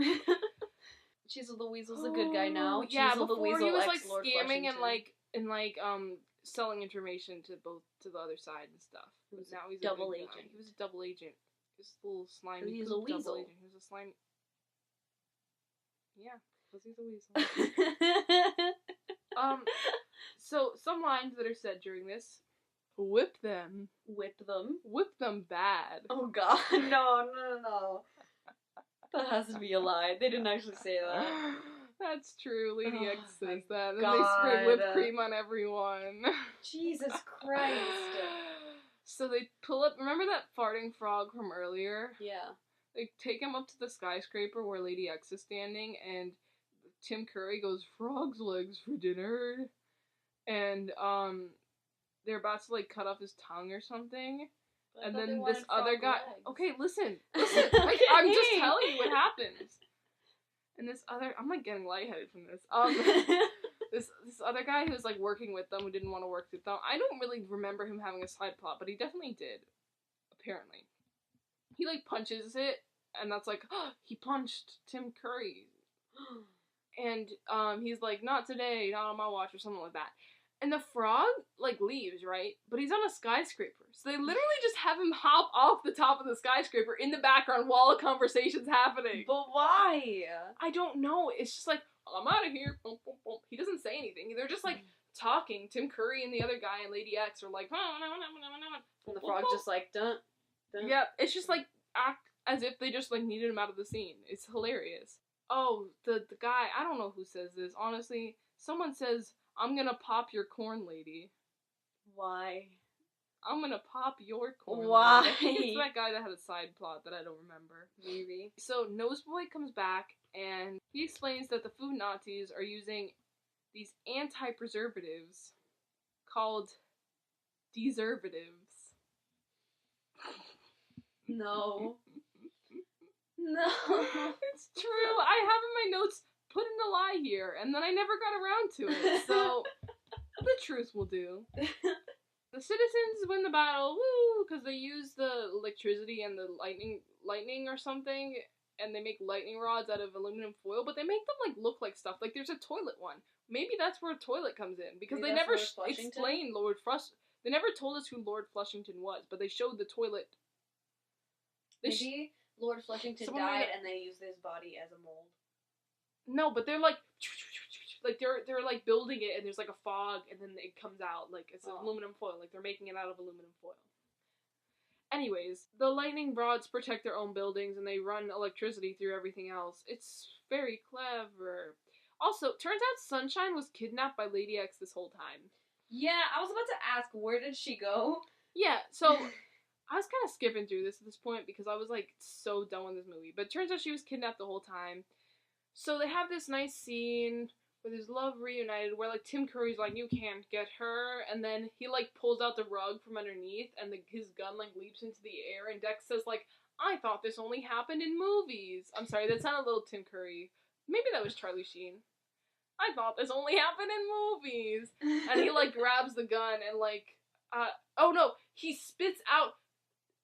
Speaker 2: Cheezle the Weasel's a good guy now.
Speaker 1: Yeah,
Speaker 2: Cheezle the
Speaker 1: before
Speaker 2: Weasel
Speaker 1: he was, like,
Speaker 2: ex-Lord
Speaker 1: scamming
Speaker 2: Flushington.
Speaker 1: and selling information to the other side and stuff. Now he's
Speaker 2: double
Speaker 1: a good
Speaker 2: agent.
Speaker 1: guy. He was a double agent. He was a little slimy.
Speaker 2: He was a weasel.
Speaker 1: He was a slimy... Yeah. Because he's a weasel. So some lines that are said during this: whip them.
Speaker 2: Whip them.
Speaker 1: Whip them bad.
Speaker 2: Oh god, no. That has to be a lie. They didn't actually say that.
Speaker 1: That's true. Lady X says that. And
Speaker 2: God.
Speaker 1: they spray whipped cream on everyone.
Speaker 2: Jesus Christ.
Speaker 1: So they pull up. Remember that farting frog from earlier?
Speaker 2: Yeah.
Speaker 1: They take him up to the skyscraper where Lady X is standing, and Tim Curry goes, "Frog's legs for dinner." And they're about to like cut off his tongue or something. And then this other guy. Legs. Okay, listen. Like, I'm just telling you what happens. And this other, I'm like getting lightheaded from this. This other guy who was like working with them, who didn't want to work with them. I don't really remember him having a side plot, but he definitely did. Apparently, he like punches it, and that's like, oh, he punched Tim Curry. And he's like, not today, not on my watch, or something like that. And the frog, like, leaves, right? But he's on a skyscraper. So they literally just have him hop off the top of the skyscraper in the background while a conversation's happening.
Speaker 2: But why?
Speaker 1: I don't know. It's just like, I'm out of here. Boom, boom, boom. He doesn't say anything. They're just, like, talking. Tim Curry and the other guy and Lady X are like,
Speaker 2: and the frog just like, dun.
Speaker 1: Yeah, it's just, like, act as if they just, like, needed him out of the scene. It's hilarious. Oh, the guy, I don't know who says this, honestly. Someone says, "I'm gonna pop your corn, lady."
Speaker 2: Why?
Speaker 1: I'm gonna pop your corn.
Speaker 2: Why?
Speaker 1: Lady. I think it's that guy that had a side plot that I don't remember.
Speaker 2: Maybe.
Speaker 1: So Noseboy comes back and he explains that the food Nazis are using these anti-preservatives called deservatives.
Speaker 2: No. No.
Speaker 1: It's true. I have in my notes, put in a lie here, and then I never got around to it, so the truth will do. The citizens win the battle, woo, because they use the electricity and the lightning or something, and they make lightning rods out of aluminum foil, but they make them, like, look like stuff. Like, there's a toilet one. Maybe that's where a toilet comes in, because
Speaker 2: maybe
Speaker 1: they never
Speaker 2: explained
Speaker 1: they never told us who Lord Flushington was, but they showed the toilet.
Speaker 2: Maybe Lord Flushington died and they used his body as a mold.
Speaker 1: No, but they're like they're like building it, and there's like a fog, and then it comes out like it's aluminum foil, like they're making it out of aluminum foil. Anyways, the lightning rods protect their own buildings, and they run electricity through everything else. It's very clever. Also, turns out Sunshine was kidnapped by Lady X this whole time.
Speaker 2: Yeah, I was about to ask, where did she go?
Speaker 1: Yeah, so I was kind of skipping through this at this point because I was like so done with this movie. But it turns out she was kidnapped the whole time. So they have this nice scene where there's love reunited, where like Tim Curry's like, "You can't get her," and then he like pulls out the rug from underneath, and his gun like leaps into the air, and Dex says like, "I thought this only happened in movies." I'm sorry, that sounded a little Tim Curry. Maybe that was Charlie Sheen. "I thought this only happened in movies," and he like grabs the gun and like, oh no, he spits out.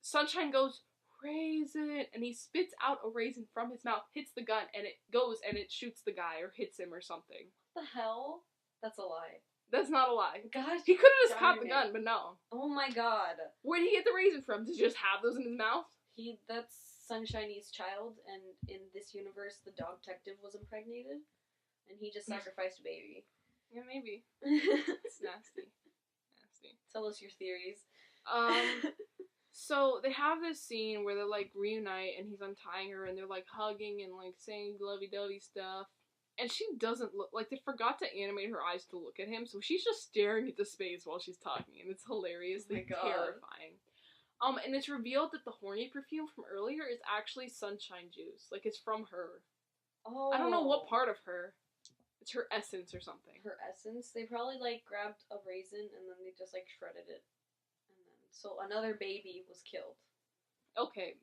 Speaker 1: Sunshine goes, "Raisin," and he spits out a raisin from his mouth, hits the gun, and it goes and it shoots the guy or hits him or something.
Speaker 2: What the hell? That's a lie.
Speaker 1: That's not a lie.
Speaker 2: Gosh,
Speaker 1: he could have just caught the gun, but no.
Speaker 2: Oh my god.
Speaker 1: Where did he get the raisin from? Did he just have those in his mouth?
Speaker 2: That's Sunshiny's child, and in this universe, the dog detective was impregnated, and he just sacrificed a baby.
Speaker 1: Yeah, maybe. It's nasty. Nasty.
Speaker 2: Tell us your theories.
Speaker 1: So they have this scene where they're like reunite, and he's untying her, and they're like hugging and like saying lovey-dovey stuff. And she doesn't look like they forgot to animate her eyes to look at him, so she's just staring into space while she's talking, and it's hilariously terrifying. And it's revealed that the horny perfume from earlier is actually sunshine juice. Like, it's from her.
Speaker 2: Oh.
Speaker 1: I don't know what part of her. It's her essence or something.
Speaker 2: Her essence? They probably, like, grabbed a raisin and then they just, like, shredded it. And then, so another baby was killed.
Speaker 1: Okay.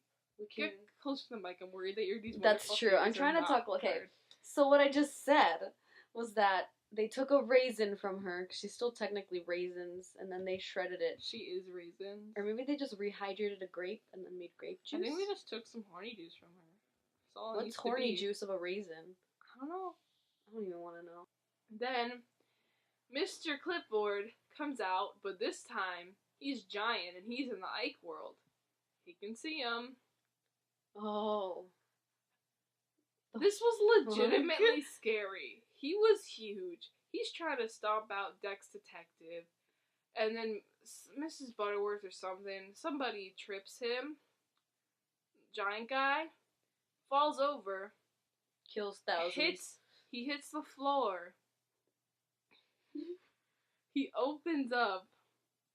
Speaker 1: Get close to the mic. I'm worried that you're these.
Speaker 2: That's true. I'm trying to talk. Okay. So what I just said was that they took a raisin from her, because she's still technically raisins, and then they shredded it.
Speaker 1: She is raisins.
Speaker 2: Or maybe they just rehydrated a grape and then made grape juice.
Speaker 1: I think they just took some horny juice from her. That's all.
Speaker 2: What's horny juice of a raisin?
Speaker 1: I don't know.
Speaker 2: I don't even want to know.
Speaker 1: Then, Mr. Clipboard comes out, but this time, he's giant, and he's in the Ike world. He can see him.
Speaker 2: Oh.
Speaker 1: This was legitimately scary. He was huge. He's trying to stomp out Dex Detective. And then Mrs. Butterworth or somebody trips him. Giant guy. Falls over.
Speaker 2: Kills thousands.
Speaker 1: He hits the floor. He opens up.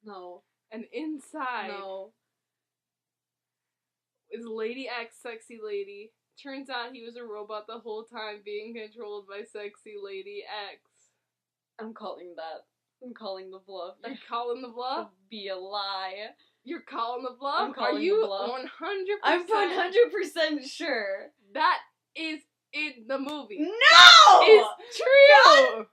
Speaker 2: No.
Speaker 1: And inside
Speaker 2: No.
Speaker 1: is Lady X, Sexy Lady. Turns out he was a robot the whole time being controlled by Sexy Lady X.
Speaker 2: I'm calling that. I'm calling the bluff.
Speaker 1: You're calling the bluff?
Speaker 2: Be a lie.
Speaker 1: You're calling the bluff?
Speaker 2: I'm calling
Speaker 1: Are you
Speaker 2: the bluff.
Speaker 1: 100%?
Speaker 2: I'm 100% sure.
Speaker 1: That is in the movie.
Speaker 2: No!
Speaker 1: It's true!
Speaker 2: God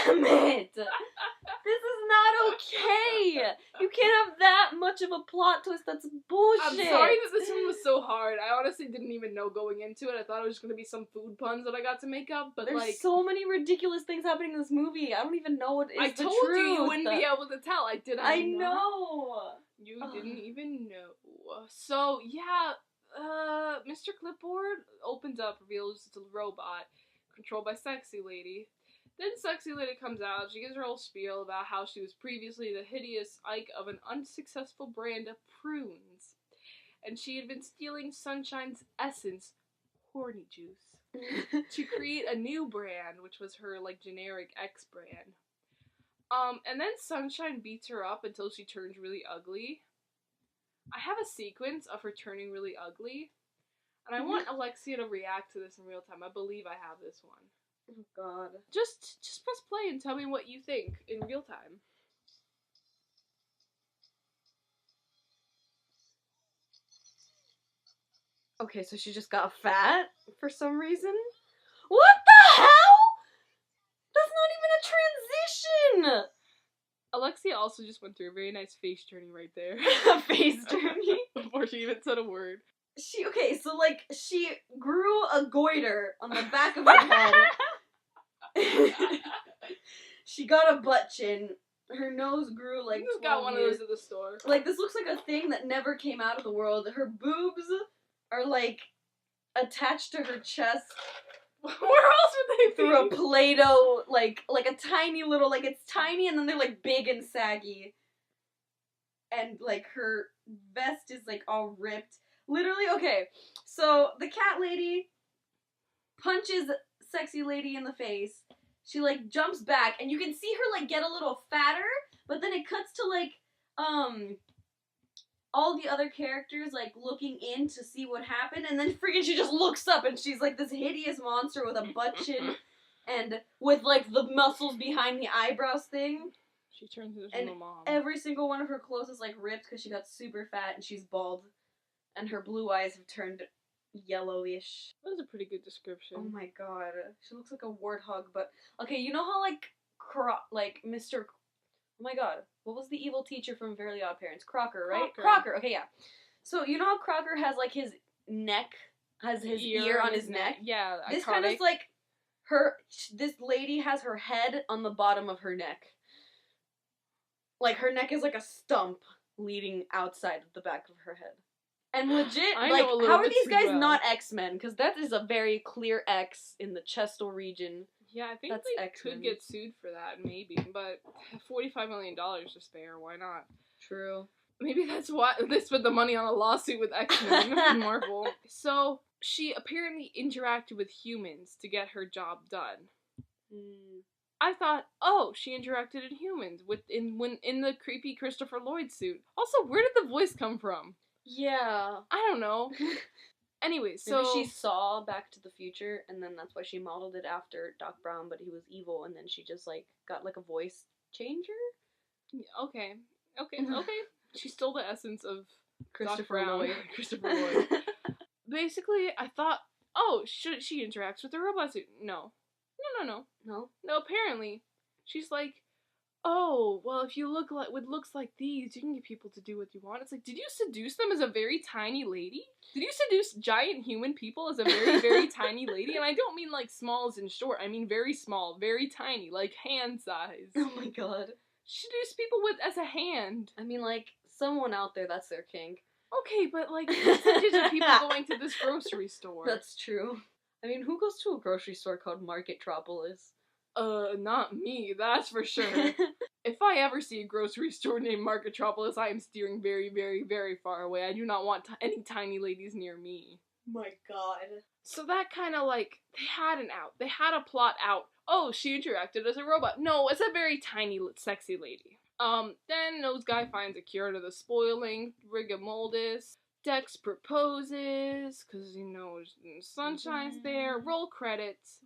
Speaker 2: damn it! This is not okay! You can't have that much of a plot twist, that's bullshit!
Speaker 1: I'm sorry that this one was so hard. I honestly didn't even know going into it. I thought it was going to be some food puns that I got to make up, but
Speaker 2: There's so many ridiculous things happening in this movie. I don't even know what is the truth.
Speaker 1: I told you wouldn't be able to tell. I
Speaker 2: know!
Speaker 1: You didn't even know. So, yeah, Mr. Clipboard opens up, reveals it's a robot controlled by Sexy Lady. Then Sexy Lady comes out, she gives her whole spiel about how she was previously the hideous Ike of an unsuccessful brand of prunes. And she had been stealing Sunshine's essence, horny juice, to create a new brand, which was her, generic X brand. And then Sunshine beats her up until she turns really ugly. I have a sequence of her turning really ugly, and I want Alexia to react to this in real time. I believe I have this one.
Speaker 2: Oh god.
Speaker 1: Just press play and tell me what you think in real time.
Speaker 2: Okay, so she just got fat for some reason? What the hell? That's not even a transition!
Speaker 1: Alexia also just went through a very nice face turning right there.
Speaker 2: Face turning?
Speaker 1: Before she even said a word.
Speaker 2: She grew a goiter on the back of her head. She got a butt chin. Her nose grew
Speaker 1: You just got one of those at the store.
Speaker 2: This looks like a thing that never came out of the world. Her boobs are, attached to her chest.
Speaker 1: Where else would they be?
Speaker 2: Through a Play-Doh, like a tiny little, it's tiny and then they're, big and saggy. And, her vest is, all ripped. Literally, okay, so the cat lady punches Sexy Lady in the face. She, jumps back, and you can see her, get a little fatter, but then it cuts to, all the other characters, looking in to see what happened, and then freaking she just looks up, and she's, this hideous monster with a butt chin, and with, the muscles behind the eyebrows thing.
Speaker 1: She turns into a mom.
Speaker 2: Every single one of her clothes is, ripped because she got super fat, and she's bald, and her blue eyes have turned yellowish.
Speaker 1: That was a pretty good description.
Speaker 2: Oh my god. She looks like a warthog, but... Okay, you know how, Mr... Oh my god. What was the evil teacher from Fairly Odd Parents? Crocker, right? Crocker. Okay, yeah. So, you know how Crocker has, his neck? Has his ear on his neck?
Speaker 1: Yeah,
Speaker 2: This
Speaker 1: iconic.
Speaker 2: kind of this lady has her head on the bottom of her neck. Her neck is like a stump leading outside of the back of her head. And legit, how are these guys not X-Men? Because that is a very clear X in the chestal region.
Speaker 1: Yeah, I think
Speaker 2: That's
Speaker 1: they
Speaker 2: X-Men.
Speaker 1: could get sued for that, maybe. But $45 million to spare, why not?
Speaker 2: True.
Speaker 1: Maybe that's why they spent the money on a lawsuit with X-Men and Marvel. So, she apparently interacted with humans to get her job done. I thought, she interacted with humans in the creepy Christopher Lloyd suit. Also, where did the voice come from?
Speaker 2: Yeah.
Speaker 1: I don't know. Anyway, so...
Speaker 2: Maybe she saw Back to the Future, and then that's why she modeled it after Doc Brown, but he was evil, and then she just, got, a voice changer?
Speaker 1: Okay. She stole the essence of
Speaker 2: Christopher
Speaker 1: Doc Brown.
Speaker 2: Lloyd.
Speaker 1: Christopher Lloyd. Basically, I thought, she interacts with the robot suit. No, apparently, she's like, well, if you look with looks like these, you can get people to do what you want. It's like, did you seduce them as a very tiny lady? Did you seduce giant human people as a very, very tiny lady? And I don't mean, small as in short. I mean very small, very tiny, hand size.
Speaker 2: Oh my god.
Speaker 1: Seduce people as a hand.
Speaker 2: I mean, someone out there, that's their kink.
Speaker 1: Okay, but, percentage of people going to this grocery store.
Speaker 2: That's true. I mean, who goes to a grocery store called Marketropolis?
Speaker 1: Not me, that's for sure. If I ever see a grocery store named Marketropolis, I am steering very, very, very far away. I do not want any tiny ladies near me.
Speaker 2: My god.
Speaker 1: So that kind of like, they had an out. They had a plot out. Oh, she interacted as a robot. No, it's a very tiny, sexy lady. Then Nose Guy finds a cure to the spoiling rigamoldes. Dex proposes, because, you know, Sunshine's there. Roll credits.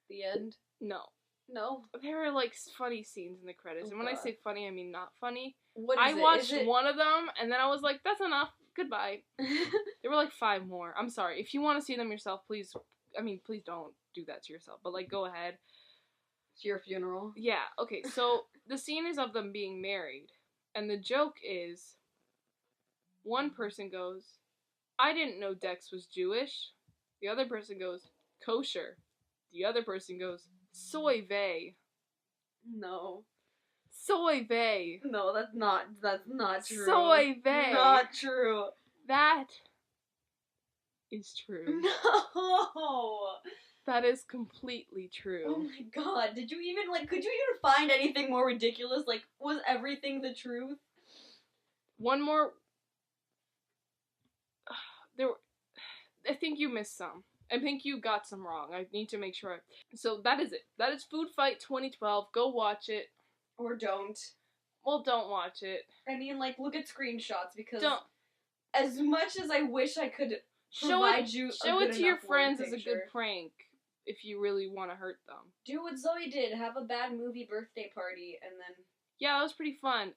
Speaker 2: The end?
Speaker 1: No.
Speaker 2: No.
Speaker 1: There are, like, funny scenes in the credits. And when I say funny, I mean not funny.
Speaker 2: What is
Speaker 1: I
Speaker 2: it?
Speaker 1: watched one of them, and then I was like, that's enough. Goodbye. There were, like, 5 more. I'm sorry. If you want to see them yourself, please don't do that to yourself. But, like, go ahead.
Speaker 2: It's your funeral.
Speaker 1: Yeah, okay. So, the scene is of them being married. And the joke is, one person goes, I didn't know Dex was Jewish. The other person goes, kosher. The other person goes, soy vey.
Speaker 2: No.
Speaker 1: Soy vey.
Speaker 2: No, that's not true.
Speaker 1: Soy vey.
Speaker 2: Not true.
Speaker 1: That is true.
Speaker 2: No.
Speaker 1: That is completely true.
Speaker 2: Oh my god. Could you even find anything more ridiculous? Like, was everything the truth?
Speaker 1: One more. I think you missed some. I think you got some wrong. I need to make sure. So that is it. That is Foodfight 2012. Go watch it.
Speaker 2: Or don't.
Speaker 1: Well, don't watch it.
Speaker 2: I mean, like, look at screenshots, because
Speaker 1: Don't.
Speaker 2: As much as I wish I could
Speaker 1: Show
Speaker 2: provide
Speaker 1: it,
Speaker 2: you
Speaker 1: show it to your friends as a
Speaker 2: picture.
Speaker 1: good prank if you really want to hurt them.
Speaker 2: Do what Zoe did. Have a bad movie birthday party, and then...
Speaker 1: Yeah, that was pretty fun.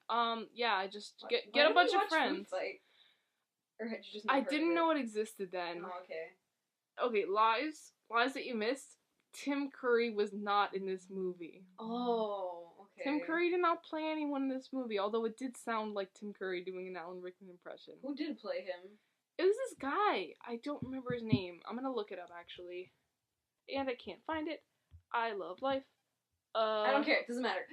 Speaker 1: Yeah, just get
Speaker 2: Why
Speaker 1: a
Speaker 2: did
Speaker 1: bunch
Speaker 2: we
Speaker 1: of
Speaker 2: watch
Speaker 1: friends.
Speaker 2: Foodfight? Or had you just
Speaker 1: I
Speaker 2: never heard
Speaker 1: didn't
Speaker 2: of
Speaker 1: know it existed then.
Speaker 2: Oh, okay.
Speaker 1: Okay, lies that you missed. Tim Curry was not in this movie.
Speaker 2: Oh, okay.
Speaker 1: Tim Curry did not play anyone in this movie, although it did sound like Tim Curry doing an Alan Rickman impression.
Speaker 2: Who did play him?
Speaker 1: It was this guy. I don't remember his name. I'm gonna look it up, actually. And I can't find it. I love life.
Speaker 2: I don't care. It doesn't matter.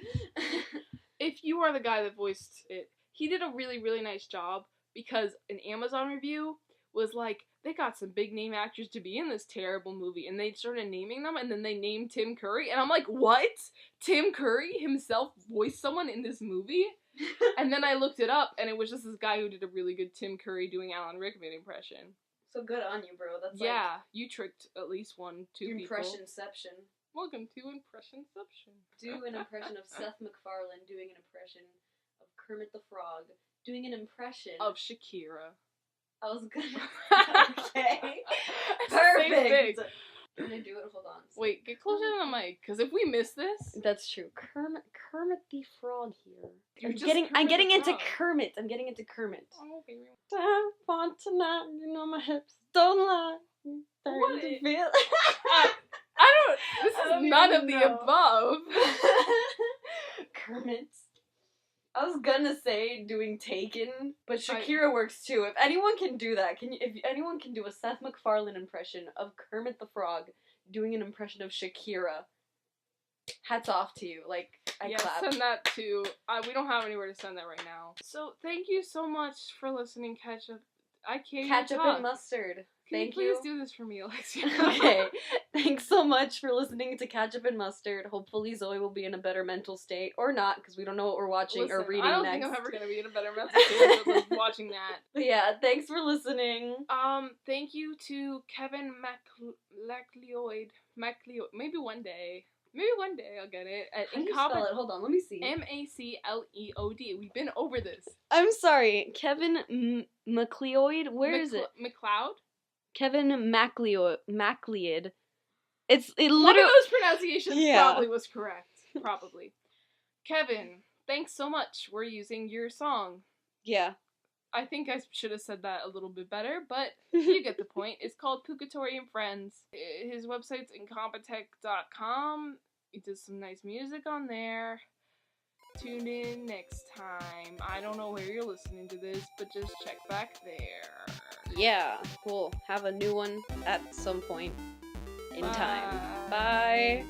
Speaker 1: If you are the guy that voiced it, he did a really, really nice job, because an Amazon review was like, they got some big name actors to be in this terrible movie, and they started naming them, and then they named Tim Curry, and I'm like, what? Tim Curry himself voiced someone in this movie? And then I looked it up, and it was just this guy who did a really good Tim Curry doing Alan Rickman impression.
Speaker 2: So good on you, bro. That's
Speaker 1: yeah, you tricked at least 1, 2 people.
Speaker 2: Impressionception.
Speaker 1: Welcome to Impressionception.
Speaker 2: Do an impression of Seth MacFarlane doing an impression of Kermit the Frog doing an impression
Speaker 1: of Shakira.
Speaker 2: I was gonna... Okay. Perfect. Can I do it? Hold on.
Speaker 1: Wait, get closer to the mic, because if we miss this...
Speaker 2: That's true. Kermit the Frog here.
Speaker 1: I'm
Speaker 2: getting into Kermit. I'm getting into Kermit.
Speaker 1: Oh, okay.
Speaker 2: I want tonight, you know my hips don't lie.
Speaker 1: What
Speaker 2: to
Speaker 1: is...
Speaker 2: feel.
Speaker 1: This is none of the above.
Speaker 2: Kermit. I was gonna say doing Taken, but Shakira works too. If anyone can do that, if anyone can do a Seth MacFarlane impression of Kermit the Frog doing an impression of Shakira, hats off to you. Like, I clap.
Speaker 1: Send that to... we don't have anywhere to send that right now. So, thank you so much for listening, Ketchup. I can't
Speaker 2: Ketchup and Mustard.
Speaker 1: Thank you. Please do this for me, Alexia.
Speaker 2: Okay. Thanks so much for listening to Ketchup and Mustard. Hopefully Zoe will be in a better mental state. Or not, because we don't know what we're watching or reading next.
Speaker 1: I don't think I'm ever going to be in a better mental state with watching that.
Speaker 2: But yeah, thanks for listening.
Speaker 1: Thank you to Kevin MacLeod. Maybe one day I'll get it.
Speaker 2: How do you spell it? Hold on, let me see.
Speaker 1: MacLeod. We've been over this.
Speaker 2: I'm sorry. Kevin MacLeod? Where is it?
Speaker 1: MacLeod?
Speaker 2: Kevin MacLeod. It literally...
Speaker 1: One of those pronunciations probably was correct. Probably. Kevin, thanks so much. We're using your song.
Speaker 2: Yeah.
Speaker 1: I think I should have said that a little bit better, but you get the point. It's called Purgatory and Friends. His website's incompetech.com. He does some nice music on there. Tune in next time. I don't know where you're listening to this, but just check back there.
Speaker 2: Yeah, we'll have a new one at some point in time. Bye.